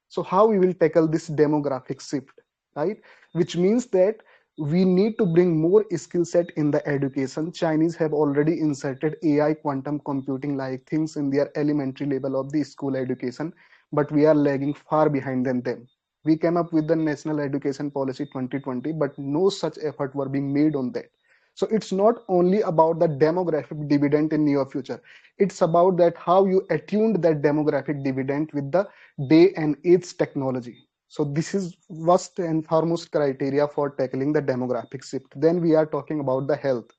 So how we will tackle this demographic shift, right? Which means that we need to bring more skill set in the education. Chinese have already inserted AI, quantum computing like things in their elementary level of the school education, but we are lagging far behind than them. We came up with the National Education Policy 2020, but no such effort were being made on that. So it's not only about the demographic dividend in near future. It's about that how you attuned that demographic dividend with the day and age technology. So this is first and foremost criteria for tackling the demographic shift. Then we are talking about the health.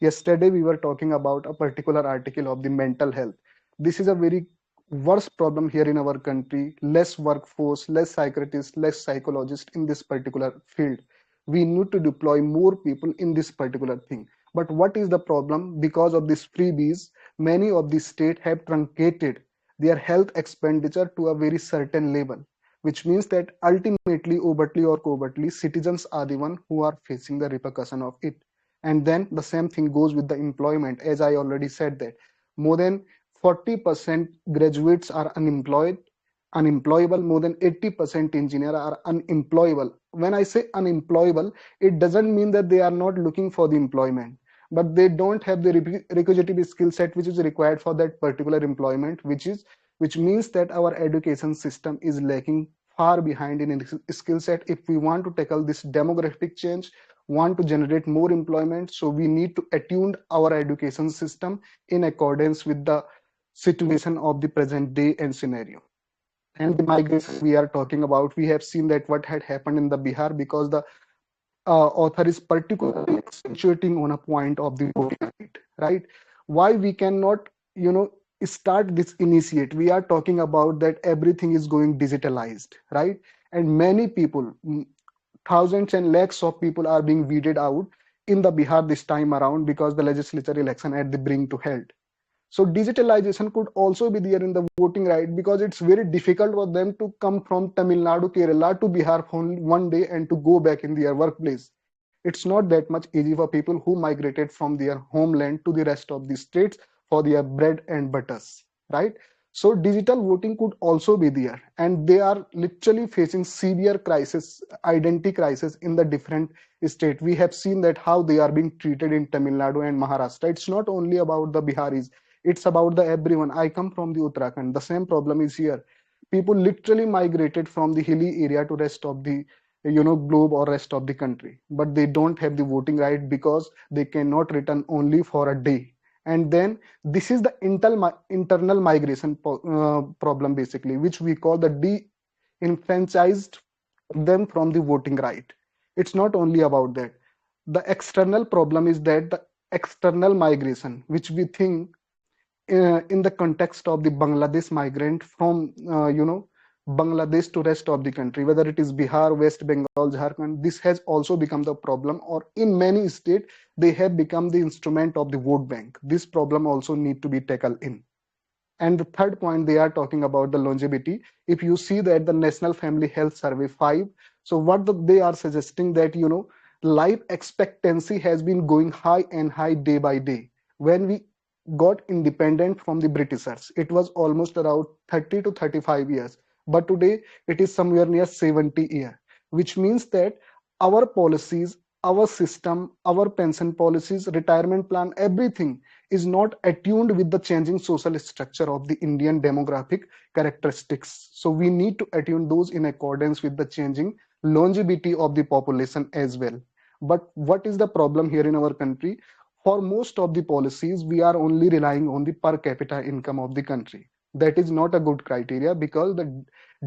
Yesterday we were talking about a particular article of the mental health. This is a very worst problem here in our country. Less workforce, less psychiatrists, less psychologists in this particular field. We need to deploy more people in this particular thing. But what is the problem? Because of these freebies, many of the states have truncated their health expenditure to a very certain level, which means that ultimately, overtly or covertly, citizens are the one who are facing the repercussion of it. And then the same thing goes with the employment. As I already said, that more than 40% graduates are unemployable, more than 80% engineers are unemployable. When I say unemployable, it doesn't mean that they are not looking for the employment, but they don't have the requisite skill set which is required for that particular employment, which means that our education system is lacking far behind in skill set. If we want to tackle this demographic change, want to generate more employment, so we need to attune our education system in accordance with the situation of the present day and scenario. And the migration we are talking about, we have seen that what had happened in the Bihar, because the author is particularly accentuating on a point of the voting right? Why we cannot, start this initiate, we are talking about that everything is going digitalized, right? And many people, thousands and lakhs of people are being weeded out in the Bihar this time around because the legislature election at the brink to held. So digitalization could also be there in the voting right, because it's very difficult for them to come from Tamil Nadu, Kerala to Bihar for one day and to go back in their workplace. It's not that much easy for people who migrated from their homeland to the rest of the states for their bread and butters, right? So digital voting could also be there, and they are literally facing severe crisis, identity crisis in the different state. We have seen that how they are being treated in Tamil Nadu and Maharashtra. It's not only about the Biharis, it's about the everyone. I come from the Uttarakhand. The same problem is here. People literally migrated from the hilly area to rest of the globe or rest of the country, but they don't have the voting right because they cannot return only for a day. And then this is the internal migration problem basically, which we call the de-enfranchised them from the voting right. It's not only about that. The external problem is that the external migration, which we think in the context of the Bangladesh migrant from Bangladesh to rest of the country, whether it is Bihar, West Bengal, Jharkhand, this has also become the problem, or in many states they have become the instrument of the vote bank. This problem also need to be tackled in. And the third point, they are talking about the longevity. If you see that the National Family Health Survey 5, so they are suggesting that, life expectancy has been going high and high day by day. When we got independent from the Britishers, it was almost around 30 to 35 years. But today it is somewhere near 70 years, which means that our policies, our system, our pension policies, retirement plan, everything is not attuned with the changing social structure of the Indian demographic characteristics. So we need to attune those in accordance with the changing longevity of the population as well. But what is the problem here in our country? For most of the policies, we are only relying on the per capita income of the country. That is not a good criteria, because the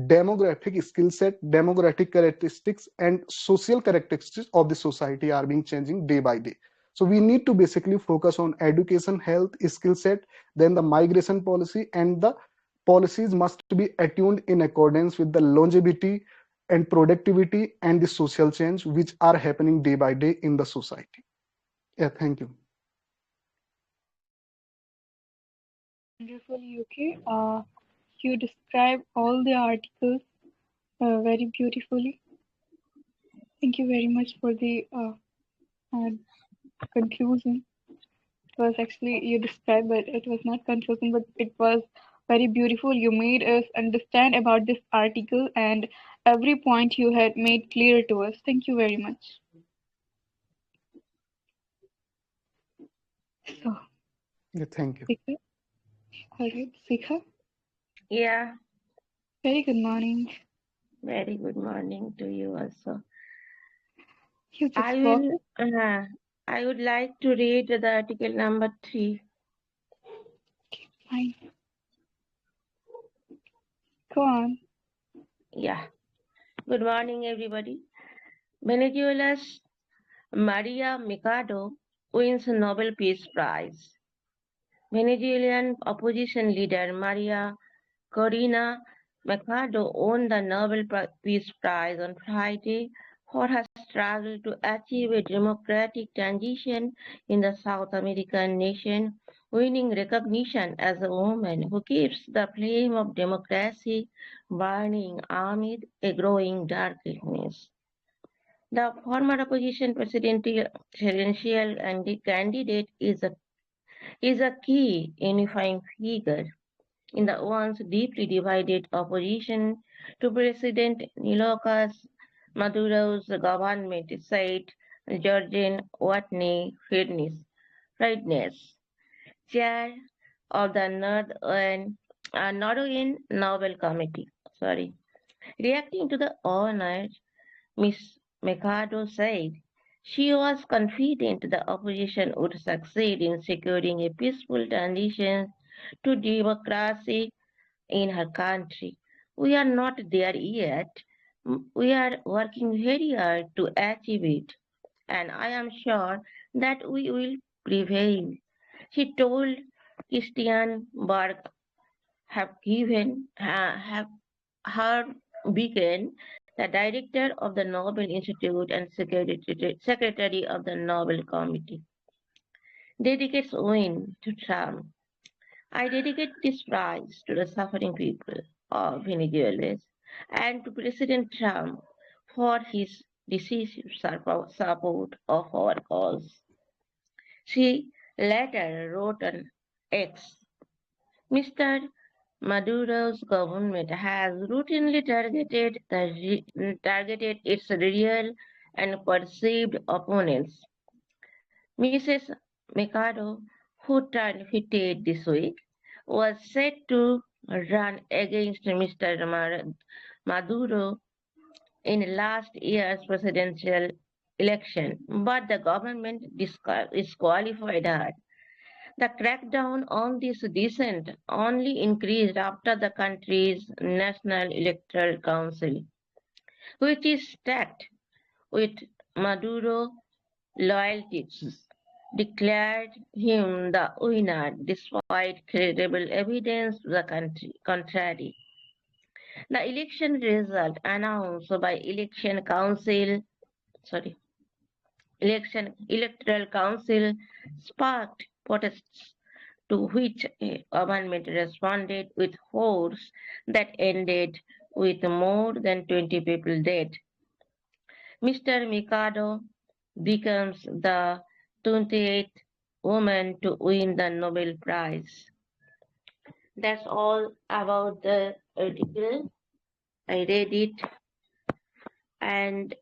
demographic skill set, demographic characteristics, and social characteristics of the society are being changing day by day. So we need to basically focus on education, health, skill set, then the migration policy, and the policies must be attuned in accordance with the longevity and productivity and the social change which are happening day by day in the society. Yeah, thank you. Wonderful, UK. You describe all the articles very beautifully. Thank you very much for the conclusion. It was actually, you described, but it was not conclusion, but it was very beautiful. You made us understand about this article, and every point you had made clear to us. Thank you very much. So, Yeah, thank you. Sikha, are you Sikha? Yeah, Very good morning. very good morning to you also. You just I walked. will. I would like to read the article number 3. Okay, fine. Go on. Yeah. Good morning, everybody. Venezuela's Maria Mikado wins Nobel Peace Prize. Venezuelan opposition leader Maria Corina Machado won the Nobel Peace Prize on Friday for her struggle to achieve a democratic transition in the South American nation, winning recognition as a woman who keeps the flame of democracy burning amid a growing darkness. The former opposition presidential candidate is a key unifying figure in the once deeply divided opposition to President Nicolás Maduro's government, said Georgian Watney Friednes, chair of the Norwegian Nobel Committee. Reacting to the honor, Ms. Mercado said she was confident the opposition would succeed in securing a peaceful transition to democracy in her country. We are not there yet. We are working very hard to achieve it, and I am sure that we will prevail. She told Christian Berg have her become the director of the Nobel Institute and secretary of the Nobel Committee. Dedicates win to Trump. I dedicate this prize to the suffering people of Venezuela and to President Trump for his decisive support of our cause. She later wrote on X, Mr. Maduro's government has routinely targeted its real and perceived opponents. Mrs. Mikado, who turned 58 this week, was set to run against Mr. Maduro in last year's presidential election, but the government disqualified her. The crackdown on this dissent only increased after the country's National Electoral Council, which is stacked with Maduro loyalties, declared him the winner despite credible evidence to the contrary. The election result announced by Electoral Council sparked protests to which a government responded with force that ended with more than 20 people dead. Mr. Mikado becomes the 28th woman to win the Nobel Prize. That's all about the article. I read it and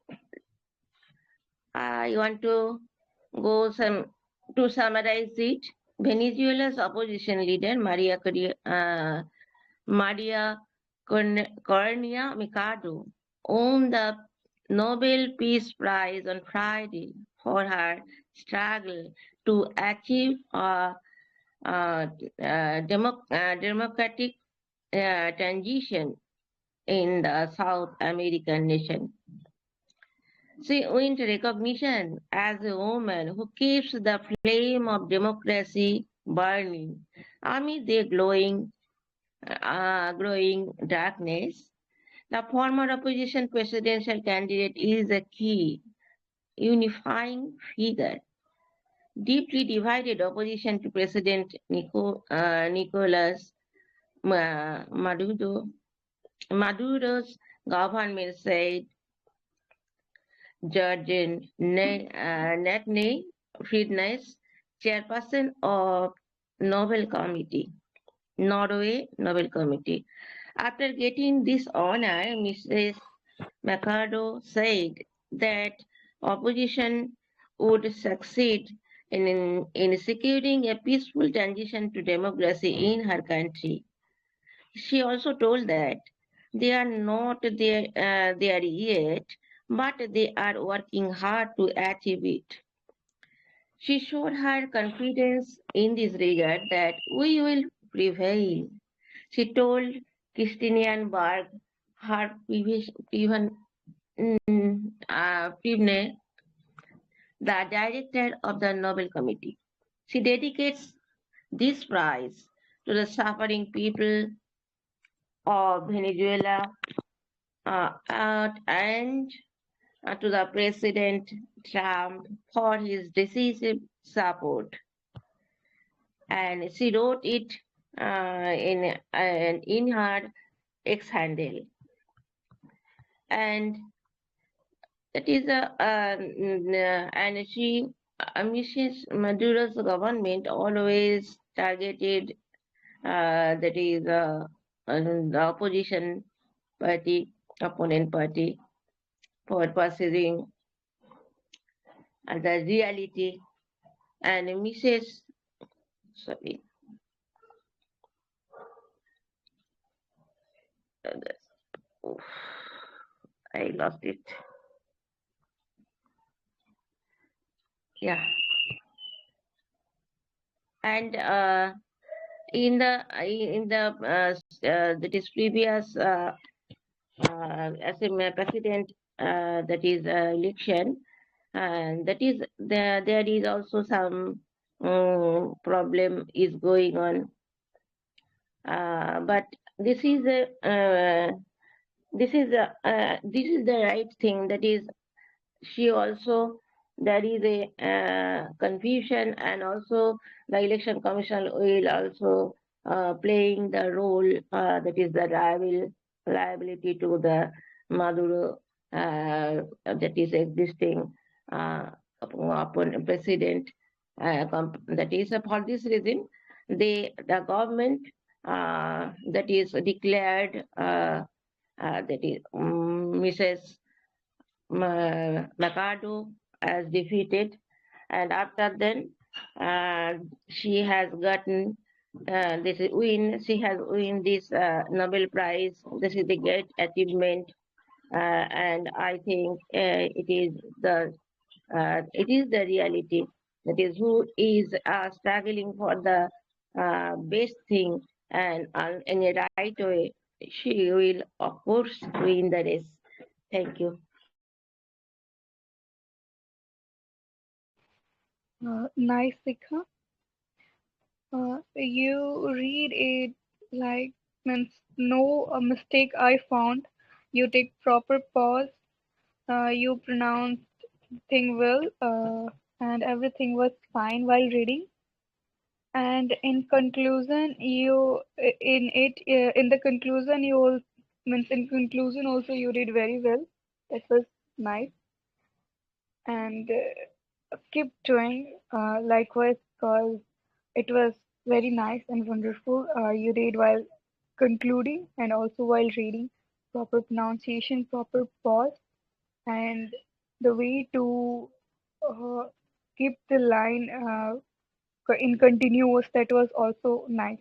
I want to to summarize it. Venezuela's opposition leader Maria Corina Mikado won the Nobel Peace Prize on Friday for her struggle to achieve a democratic transition in the South American nation. She won recognition as a woman who keeps the flame of democracy burning amid the growing darkness. The former opposition presidential candidate is a key unifying figure. Deeply divided opposition to President Nicolas Maduro's government said Jordan Natney Friednes, chairperson of Nobel Committee, Norway Nobel Committee. After getting this honor, Mrs. Mercado said that opposition would succeed in securing a peaceful transition to democracy in her country. She also told that they are not there yet, but they are working hard to achieve it. She showed her confidence in this regard that we will prevail. She told Christian Berg, her previous the director of the Nobel Committee. She dedicates this prize to the suffering people of Venezuela and to the President Trump for his decisive support. And she wrote it in her X handle. And that is and she Mrs. Maduro's government always targeted the opposition party, opponent party, for pursuing the reality. And I lost it. Yeah. And in the that is previous as a president that is election, and that is there is also some problem is going on. But this is this is the right thing. That is, she also, there is a confusion, and also the election commission will also playing the role, that is the liability to the Maduro, that is existing upon president. That is, for this reason, the government, that is declared, that is Mrs. Mercado as defeated, and after then, she has gotten this win. She has win this Nobel Prize. This is the great achievement, and I think it is the reality. That is, who is struggling for the best thing, and in a right way, she will of course win the race. Thank you. Nice, Sikha. You read it like means no mistake I found. You take proper pause. You pronounced thing well, and everything was fine while reading. And in conclusion, in the conclusion you all means in conclusion also you did very well. That was nice, and keep doing likewise, because it was very nice and wonderful. You read while concluding and also while reading, proper pronunciation, proper pause, and the way to uh, keep the line in continuous, that was also nice.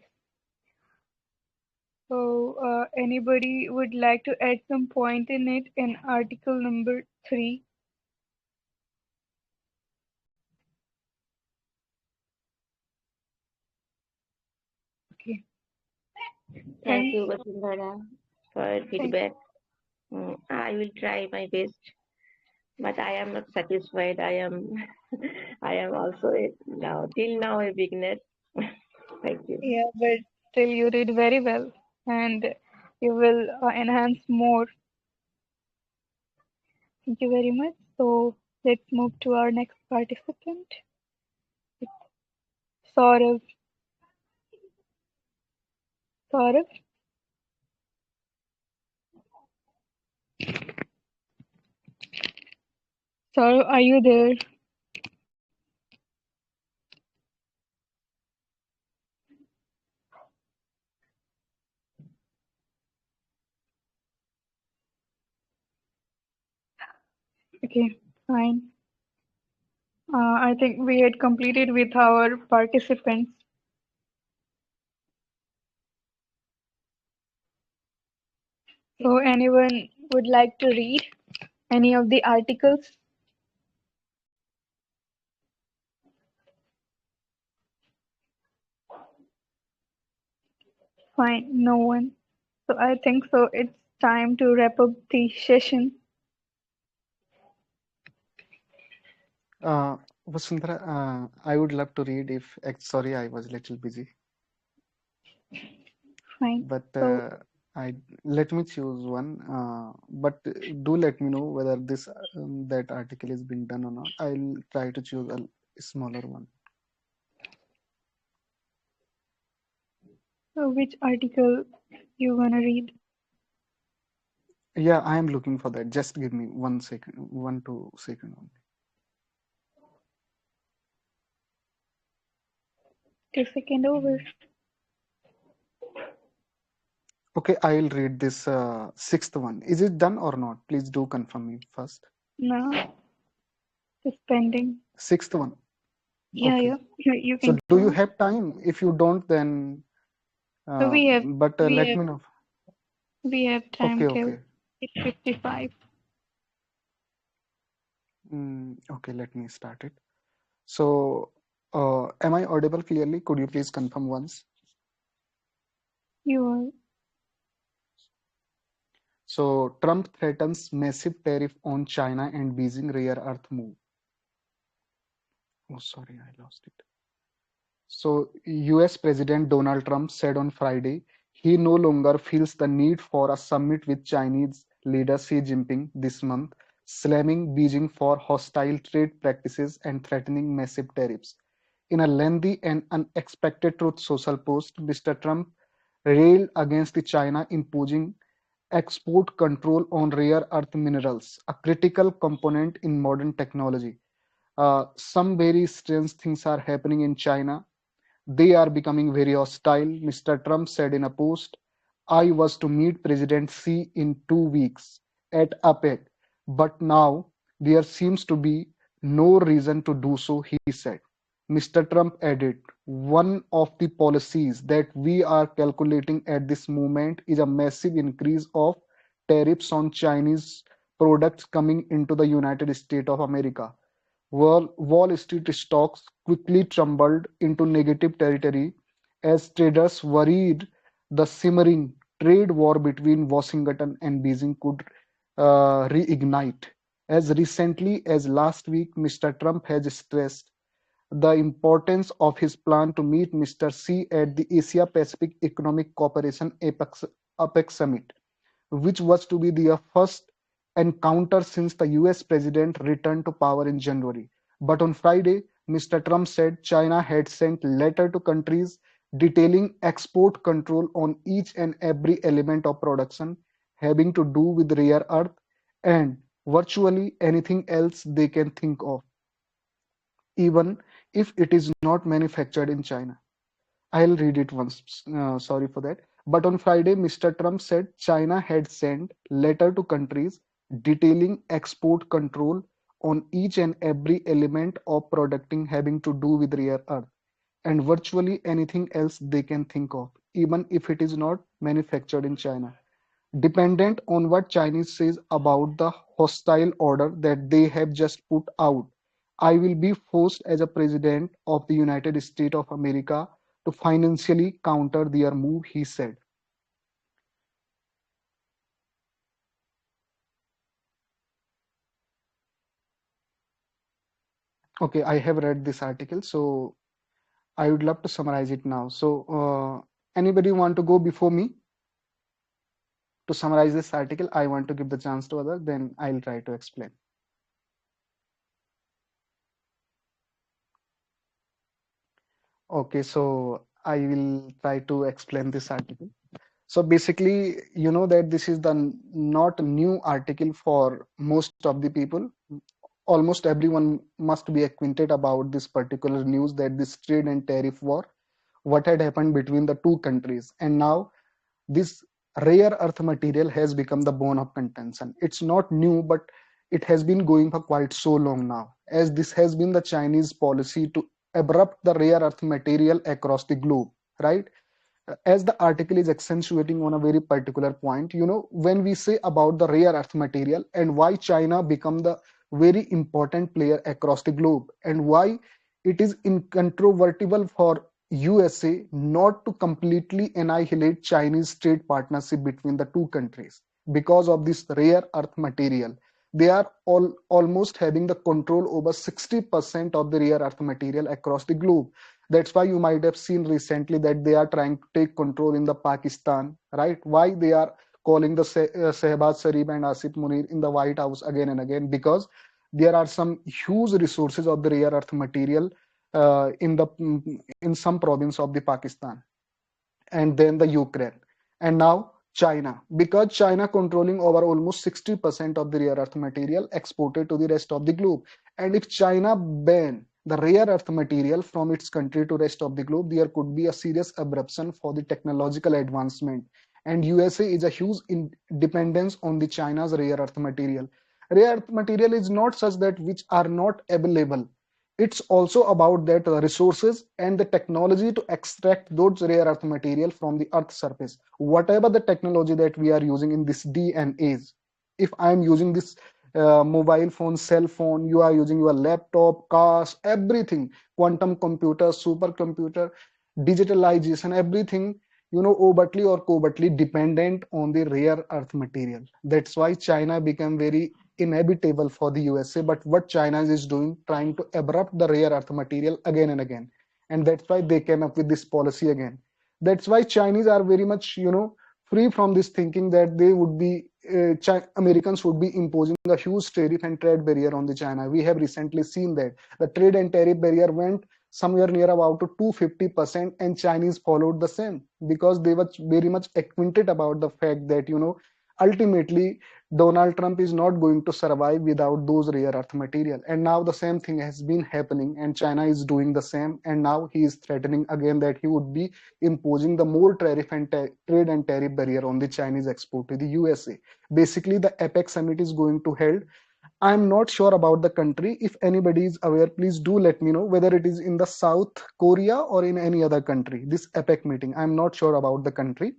So, anybody would like to add some point in it in article number 3? Okay, Thank you, thanks. Vasundhara, for Thanks. feedback. I will try my best, but I am not satisfied. I am, I am also now till now a beginner. Thank you. Yeah, but still you did very well, and you will enhance more. Thank you very much. So let's move to our next participant, Saurav. Saurav, Saurav, are you there? Okay, fine. I think we had completed with our participants. So anyone would like to read any of the articles? Fine, no one. So I think so it's time to wrap up the session. Vasundhara, I would love to read if, sorry, I was a little busy, Fine. but So I let me choose one. But do let me know whether this that article is being done or not. I'll try to choose a smaller one. which article you wanna read? Yeah, I am looking for that. Just give me 1 second, 1 2 second only. 2 second over. Okay, I'll read this sixth one. Is it done or not? Please do confirm me first. No, it's pending. Sixth one. Yeah, Okay. yeah. You So can do go you on. have time? If you don't, then So but we let have me know. we have time Okay, till okay. 8:55. Okay, let me start it. So, am I audible clearly? Could you please confirm once? You are. So, Trump threatens massive tariff on China and Beijing rare earth move. Oh, sorry, I lost it. So, US President Donald Trump said on Friday he no longer feels the need for a summit with Chinese leader Xi Jinping this month, slamming Beijing for hostile trade practices and threatening massive tariffs. In a lengthy and unexpected Truth Social post, Mr. Trump railed against the China imposing export control on rare earth minerals, a critical component in modern technology. Some very strange things are happening in China. They are becoming very hostile, Mr. Trump said in a post. I was to meet President Xi in 2 weeks at APEC, but now there seems to be no reason to do so, he said. Mr. Trump added, one of the policies that we are calculating at this moment is a massive increase of tariffs on Chinese products coming into the United States of America. Wall Street stocks quickly tumbled into negative territory as traders worried the simmering trade war between Washington and Beijing could reignite. As recently as last week, Mr. Trump has stressed the importance of his plan to meet Mr. Xi at the Asia Pacific Economic Cooperation APEC summit, which was to be their first encounter since the US president returned to power in January. But on Friday, Mr. Trump said China had sent letter to countries detailing export control on each and every element of production having to do with rare earth and virtually anything else they can think of, even if it is not manufactured in China. I'll read it once. Sorry for that. But on Friday, Mr. Trump said China had sent letter to countries detailing export control on each and every element of producting having to do with rare earth and virtually anything else they can think of, even if it is not manufactured in China. Dependent on what Chinese says about the hostile order that they have just put out, I will be forced as a president of the United States of America to financially counter their move, he said. Okay, I have read this article, so I would love to summarize it now. So, anybody want to go before me to summarize this article? I want to give the chance to others, then I'll try to explain. Okay, so I will try to explain this article. So basically, you know that this is the not new article for most of the people. Almost everyone must be acquainted about this particular news that this trade and tariff war, what had happened between the two countries. And now this rare earth material has become the bone of contention. It's not new, but it has been going for quite so long now, as this has been the Chinese policy to abrupt the rare earth material across the globe, right? As the article is accentuating on a very particular point, you know, when we say about the rare earth material and why China become the very important player across the globe and why it is incontrovertible for USA not to completely annihilate Chinese trade partnership between the two countries because of this rare earth material. They are almost having the control over 60% of the rare earth material across the globe. That's why you might have seen recently that they are trying to take control in the Pakistan, right? Why they are calling the Shehbaz Sharif and Asif Munir in the White House again and again? Because there are some huge resources of the rare earth material in some province of the Pakistan, and then the Ukraine, and now China. Because China controlling over almost 60% of the rare earth material exported to the rest of the globe. And if China ban the rare earth material from its country to rest of the globe, there could be a serious abruption for the technological advancement. And USA is a huge dependence on the China's rare earth material. Rare earth material is not such that which are not available. It's also about that resources and the technology to extract those rare earth material from the earth surface. Whatever the technology that we are using in this D and age, if I'm using this mobile phone, cell phone, you are using your laptop, cars, everything, quantum computer, supercomputer, digitalization, everything, you know, overtly or covertly dependent on the rare earth material. That's why China became very inevitable for the USA. But what China is doing, trying to abrupt the rare earth material again and again. and that's why they came up with this policy again. That's why Chinese are very much, free from this thinking that they would be Americans would be imposing a huge tariff and trade barrier on the China. We have recently seen that the trade and tariff barrier went somewhere near about to 250%, and Chinese followed the same because they were very much acquainted about the fact that ultimately Donald Trump is not going to survive without those rare earth material. And now the same thing has been happening, and China is doing the same. And now he is threatening again that he would be imposing the more tariff and trade and tariff barrier on the Chinese export to the USA. Basically, the APEC summit is going to held. I'm not sure about the country. If anybody is aware, please do let me know whether it is in the South Korea or in any other country. This APEC meeting, I'm not sure about the country.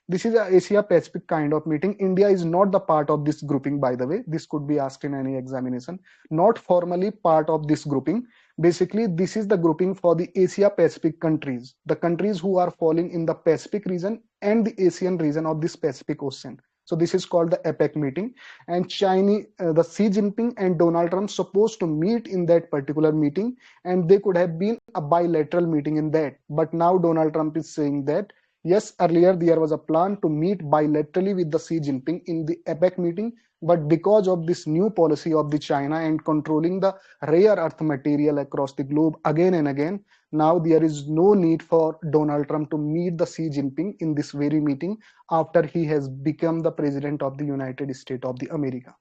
This is a Asia Pacific kind of meeting. India is not the part of this grouping, by the way. This could be asked in any examination. Not formally part of this grouping. Basically, this is the grouping for the Asia Pacific countries, the countries who are falling in the Pacific region and the Asian region of this Pacific Ocean. So this is called the APEC meeting, and the Xi Jinping and Donald Trump supposed to meet in that particular meeting, and they could have been a bilateral meeting in that. But now Donald Trump is saying that yes, earlier there was a plan to meet bilaterally with the Xi Jinping in the APEC meeting, but because of this new policy of the China and controlling the rare earth material across the globe again and again, now there is no need for Donald Trump to meet the Xi Jinping in this very meeting after he has become the president of the United States of the America.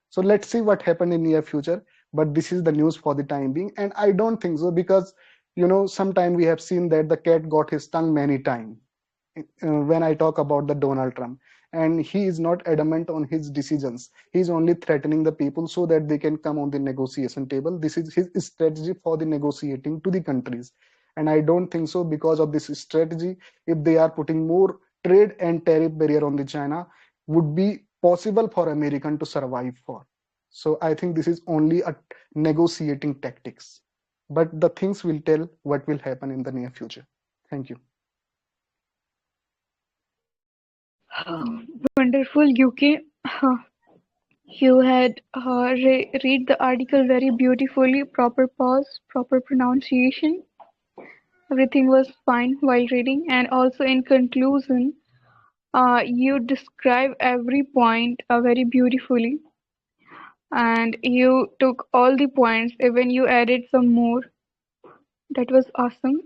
So let's see what happened in near future. But this is the news for the time being, and I don't think so because sometime we have seen that the cat got his tongue many times when I talk about the Donald Trump, and he is not adamant on his decisions. He's only threatening the people so that they can come on the negotiation table. This is his strategy for the negotiating to the countries, and I don't think so because of this strategy. If they are putting more trade and tariff barrier on the China, would be possible for American to survive for. So I think this is only a negotiating tactics, but the things will tell what will happen in the near future. Thank you. Wonderful, UK. You had read the article very beautifully, proper pause, proper pronunciation. Everything was fine while reading, and also in conclusion, you describe every point very beautifully, and you took all the points, even you added some more. That was awesome.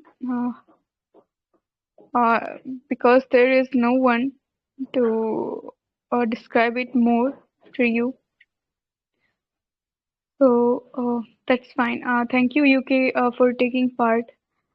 Uh, because there is no one to describe it more to you. So that's fine. Thank you, UK, for taking part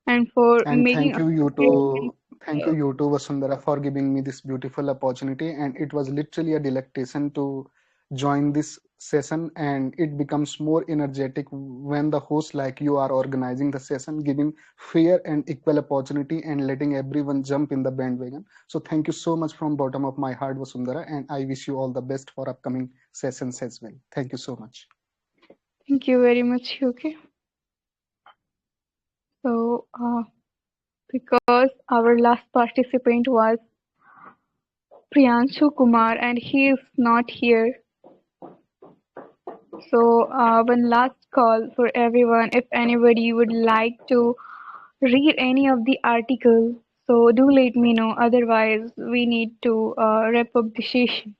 and for And making thank us you, you clear too. and Thank you, you too, Vasundhara, for giving me this beautiful opportunity. And it was literally a delectation to join this session. And it becomes more energetic when the host, like you, are organizing the session, giving fair and equal opportunity and letting everyone jump in the bandwagon. So thank you so much from bottom of my heart, Vasundhara. And I wish you all the best for upcoming sessions as well. Thank you so much. thank you very much, UK. So because our last participant was Priyanshu Kumar and he is not here. So one last call for everyone. If anybody would like to read any of the article, so do let me know. Otherwise, we need to wrap up the session.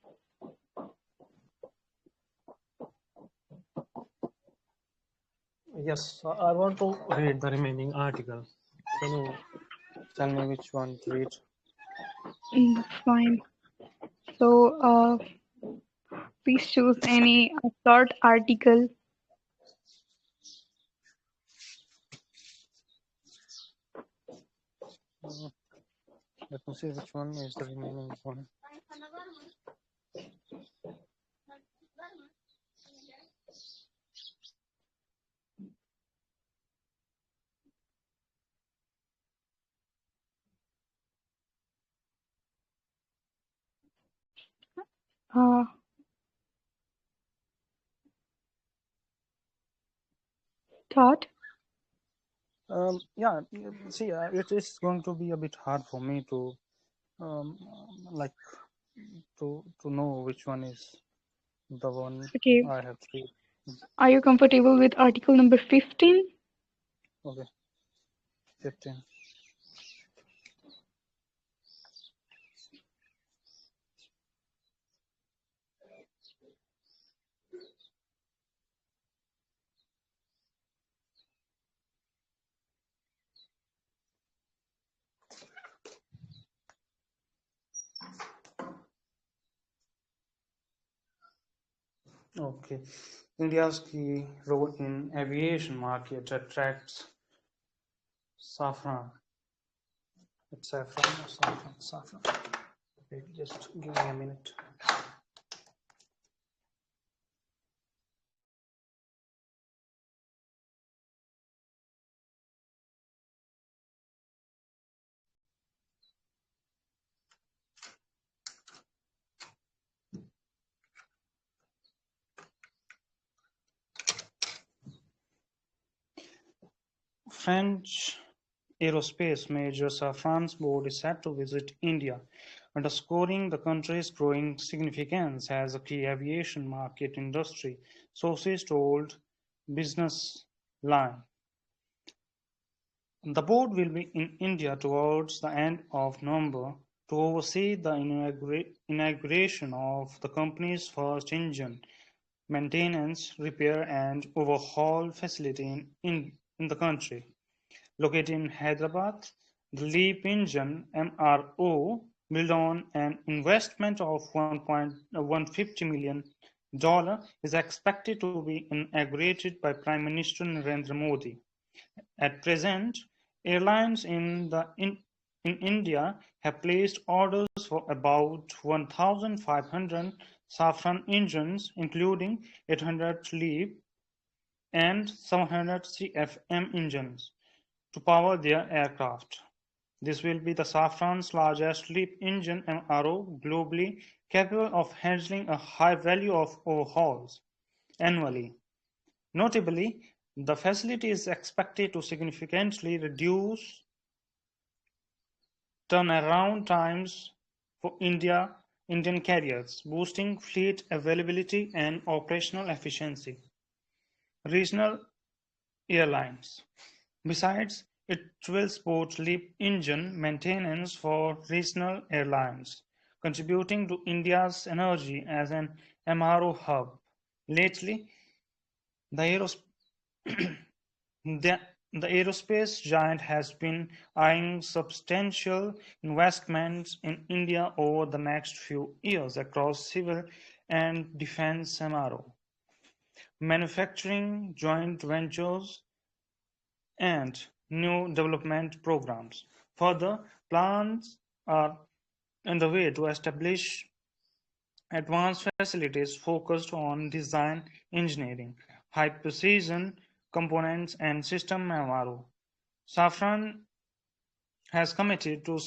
Yes, I want to read the remaining article. Can you tell me which one to read? Fine. So please choose any short article. Let me see which one is the remaining one. Uh, Thought. Yeah, see, it is going to be a bit hard for me to like to know which one is the one Okay. I have to read. Are you comfortable with article number 15? Okay. 15. Okay. India's key role in aviation market attracts saffron. It's saffron or saffron? Saffron. Okay, just give me a minute. French aerospace major Safran's board is set to visit India, underscoring the country's growing significance as a key aviation market industry, sources told Business Line. The board will be in India towards the end of November to oversee the inauguration of the company's first engine maintenance, repair and overhaul facility in the country. Located in Hyderabad, the LEAP engine (MRO), built on an investment of $150 million, is expected to be inaugurated by Prime Minister Narendra Modi. At present, airlines in India have placed orders for about 1,500 Safran engines, including 800 LEAP and 700 CFM engines, to power their aircraft. This will be the Safran's largest LEAP engine MRO globally, capable of handling a high value of overhauls annually. Notably, the facility is expected to significantly reduce turnaround times for Indian carriers, boosting fleet availability and operational efficiency. Regional airlines. Besides, it will support LEAP engine maintenance for regional airlines, contributing to India's energy as an MRO hub. Lately, the aerospace giant has been eyeing substantial investments in India over the next few years across civil and defense MRO, manufacturing joint ventures, and new development programs. Further, plans are underway to establish advanced facilities focused on design engineering, high precision components, and system MRO. Safran has committed to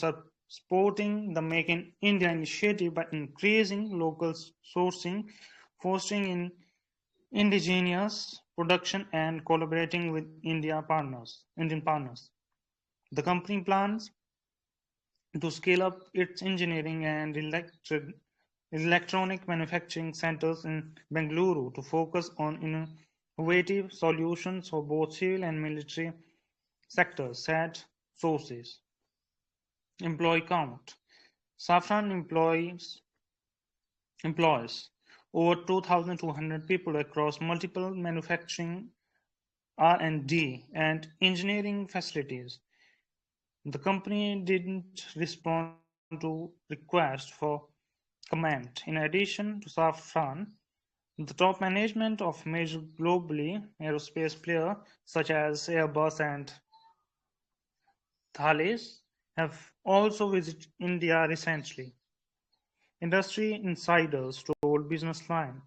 supporting the Make in India initiative by increasing local sourcing, fostering indigenous production, and collaborating with Indian partners. The company plans to scale up its engineering and electronic manufacturing centers in Bengaluru to focus on innovative solutions for both civil and military sectors, said sources. Employee count. Safran employs over 2,200 people across multiple manufacturing, R&D, and engineering facilities. The company didn't respond to requests for comment. In addition to Safran, the top management of major globally aerospace players such as Airbus and Thales have also visited India recently. Industry insiders told Business Line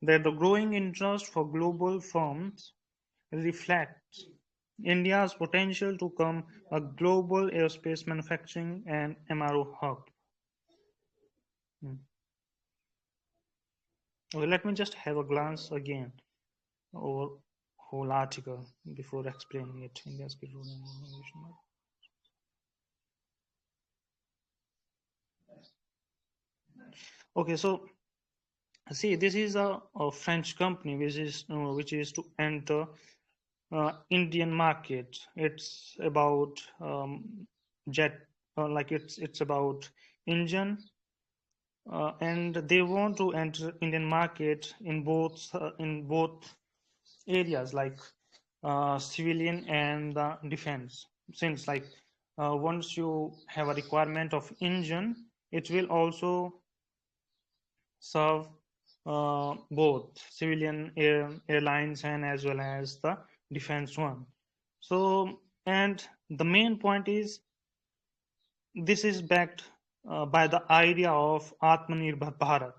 that the growing interest for global firms reflects India's potential to become a global aerospace manufacturing and MRO hub. Okay, let me just have a glance again over whole article before explaining it. India's key role in aviation market. Okay, so see, this is a French company which is to enter Indian market. It's about jet, like it's about engine, and they want to enter Indian market in both areas, like civilian and defense. Since like once you have a requirement of engine, it will also serve both civilian airlines and as well as the defense one. So, and the main point is this is backed by the idea of Atmanirbhar Bharat.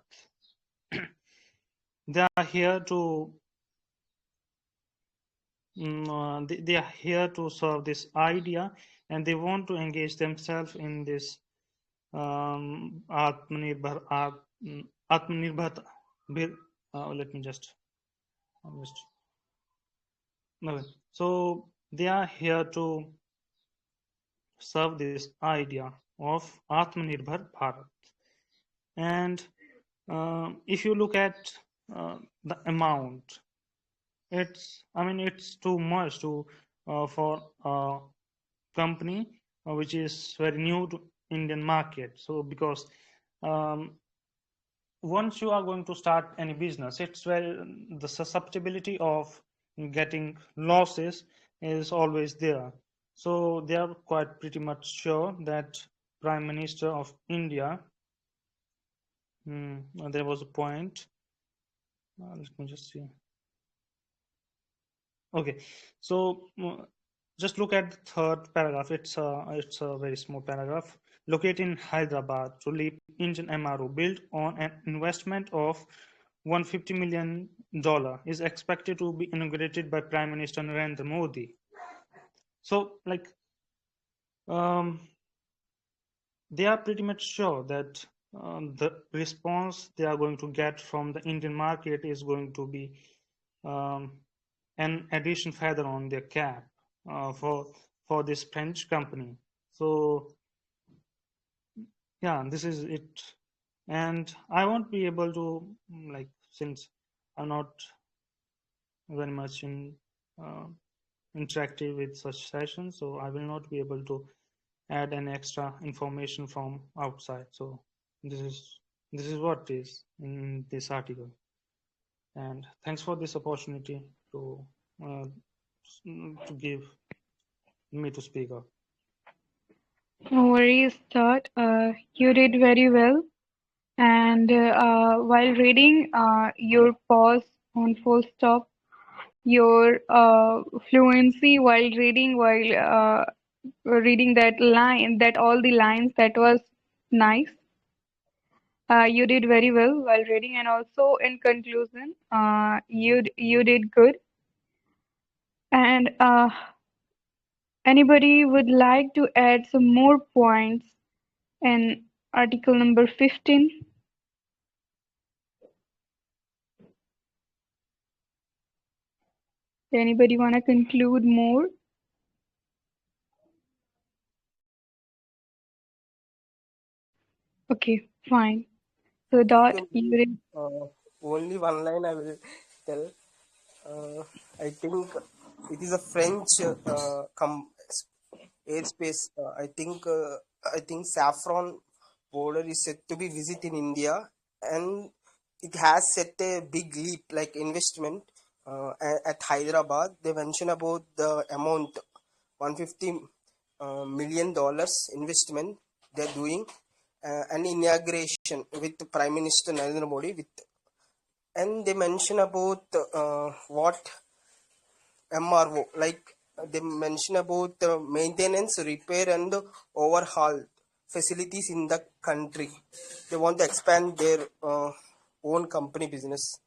They are here to they are here to serve this idea, and they want to engage themselves in this Atmanirbhar. Let me just no. So they are here to serve this idea of Atmanirbhar Bharat. And if you look at the amount, it's too much to for a company which is very new to Indian market. So because um, once you are going to start any business, it's where the susceptibility of getting losses is always there. So they are quite pretty much sure that Prime Minister of India, there was a point. Let me just see. Okay, so just look at the third paragraph. It's a very small paragraph. Located in Hyderabad, to lead Indian MRO built on an investment of $150 million is expected to be inaugurated by Prime Minister Narendra Modi. So, like, they are pretty much sure that the response they are going to get from the Indian market is going to be an addition feather on their cap for this French company. So yeah, this is it. And I won't be able to, like, since I'm not very much interactive with such sessions, so I will not be able to add an extra information from outside. So this is what is in this article. And thanks for this opportunity to give me to speak up. No worries, Todd. You did very well. And while reading, your pause on full stop, your fluency while reading that line, that all the lines, that was nice. You did very well while reading, and also in conclusion, you did good. And anybody would like to add some more points in article number 15? Anybody want to conclude more? Okay, fine. So Dot, Can you read did. only one line I will tell. I think it is a French airspace. I think saffron border is said to be visit in India, and it has set a big leap like investment at Hyderabad. They mention about the amount $150 million investment they're doing, an inauguration with Prime Minister Narendra Modi with, and they mention about what MRO, like they mention about maintenance, repair, and overhaul facilities in the country. They want to expand their own company business.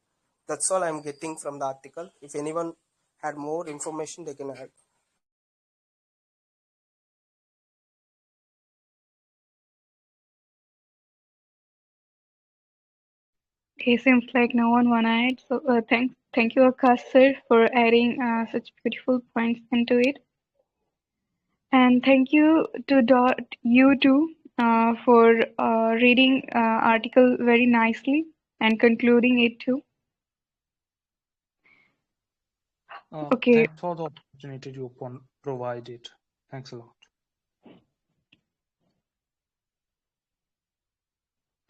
That's all I'm getting from the article. If anyone had more information, they can add. It seems like no one wanna add. So thank you, Akash sir, for adding such beautiful points into it. And thank you to Dot, you too, for reading article very nicely and concluding it too. Okay, Thanks for the opportunity you provided. Thanks a lot.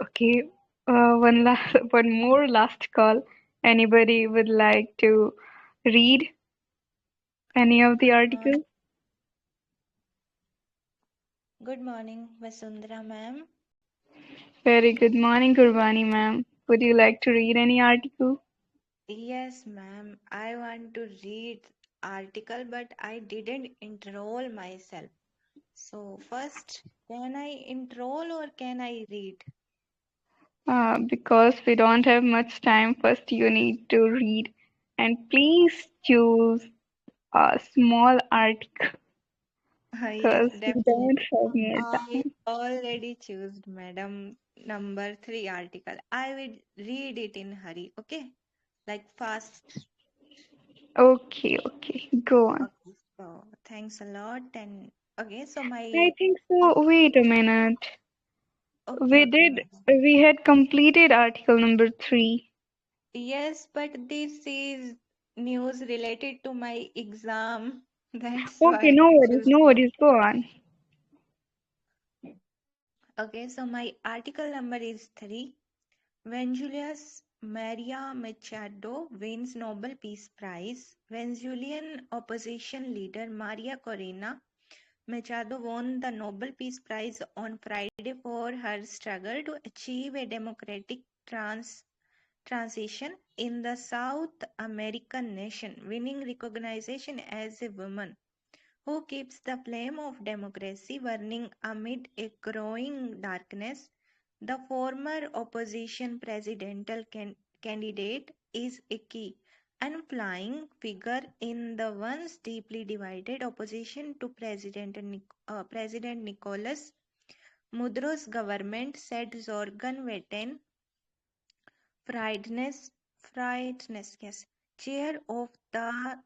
okay. One more last call. Anybody would like to read any of the Uh, articles? Good morning, Vasundhara ma'am. Very good morning, Gurbani ma'am. Would you like to read any article? Yes, ma'am. I want to read article, but I didn't enroll myself. So first, can I enroll or can I read? Because we don't have much time, first you need to read. And please choose a small article Yes, because we definitely. don't have more I time. already choose, madam, number 3 article. I will read it in hurry, okay? Like fast. Okay, okay, go on. Okay, so thanks a lot. And okay, so I my think so. Wait a minute. okay, okay, madam. We had completed article number 3. Yes, but this is news related to my exam. That's Okay, why I choose. no worries, go on. Okay, so my article number is 3. When Julius Maria Machado wins Nobel Peace Prize, Venezuelan opposition leader Maria Corina Machado won the Nobel Peace Prize on Friday for her struggle to achieve a democratic transition in the South American nation, winning recognition as a woman who keeps the flame of democracy burning amid a growing darkness. The former opposition presidential candidate is a key and flying figure in the once deeply divided opposition to President Nicolas Maduro's government, said Zorgan Vetten, Friednes, yes, chair of the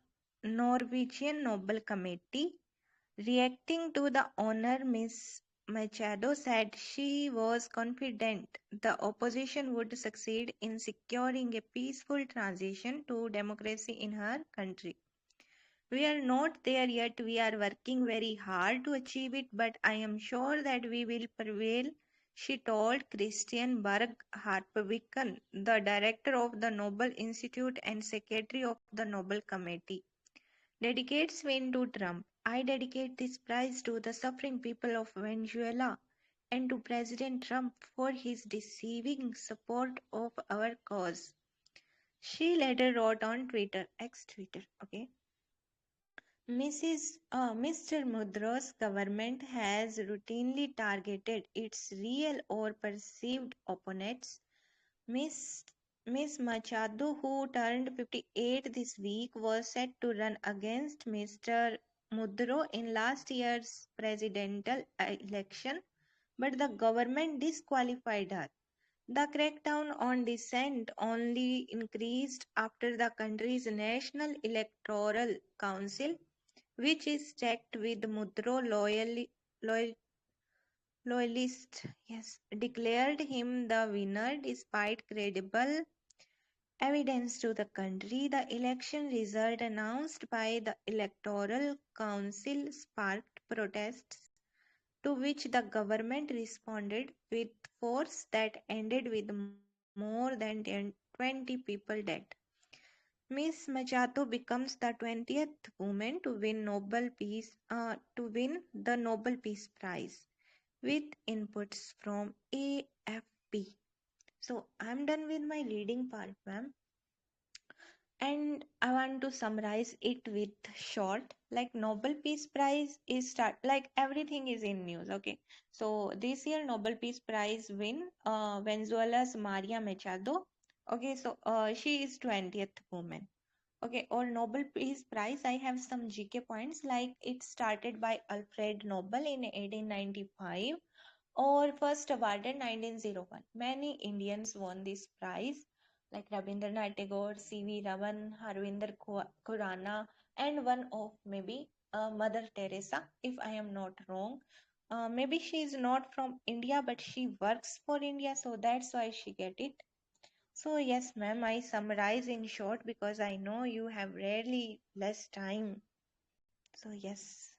Norwegian Nobel Committee. Reacting to the honor, Ms. Machado said she was confident the opposition would succeed in securing a peaceful transition to democracy in her country. We are not there yet. We are working very hard to achieve it, but I am sure that we will prevail, she told Christian Berg Harpviken, the director of the Nobel Institute and secretary of the Nobel Committee. Dedicates win to Trump. I dedicate this prize to the suffering people of Venezuela and to President Trump for his deceiving support of our cause. She later wrote on Twitter, ex Twitter, okay. Mr. Mudra's government has routinely targeted its real or perceived opponents. Miss Miss Machado, who turned 58 this week, was set to run against Mr. Mudro in last year's presidential election, but the government disqualified her. The crackdown on dissent only increased after the country's National Electoral Council, which is stacked with Mudro loyalists, yes, declared him the winner despite credible evidence to the country. The election result announced by the Electoral Council sparked protests, to which the government responded with force that ended with more than 20 people dead. Miss Machado becomes the 20th woman to win the Nobel Peace Prize with inputs from AFP. So I'm done with my reading part, ma'am. And I want to summarize it with short. Like Nobel Peace Prize is start like everything is in news. Okay, so this year Nobel Peace Prize win Venezuela's Maria Machado. Okay, so she is 20th woman. Okay, or Nobel Peace Prize, I have some GK points. Like it started by Alfred Nobel in 1895 or first awarded 1901. Many Indians won this prize, like Rabindranath Tagore, C.V. Raman, Harvinder Khurana, and one of maybe Mother Teresa, if I am not wrong. Maybe she is not from India, but she works for India, so that's why she get it. So yes, ma'am, I summarize in short because I know you have rarely less time. So yes.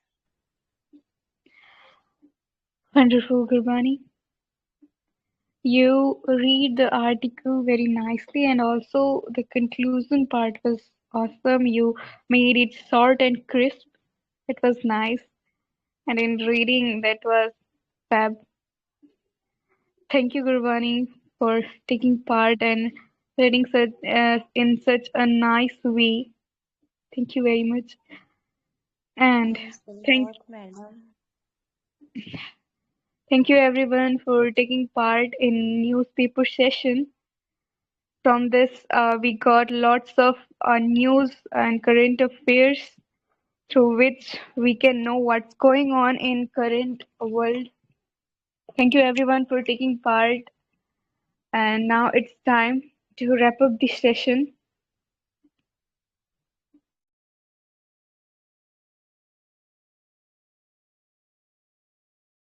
Wonderful, Gurbani. You read the article very nicely, and also the conclusion part was awesome. You made it short and crisp. It was nice. And in reading, that was fab. Thank you, Gurbani, for taking part and reading such in such a nice way. Thank you very much. And Thanks a thank lot, madam. thank you everyone for taking part in newspaper session. From this, we got lots of news and current affairs through which we can know what's going on in current world. Thank you everyone for taking part. And now it's time to wrap up this session.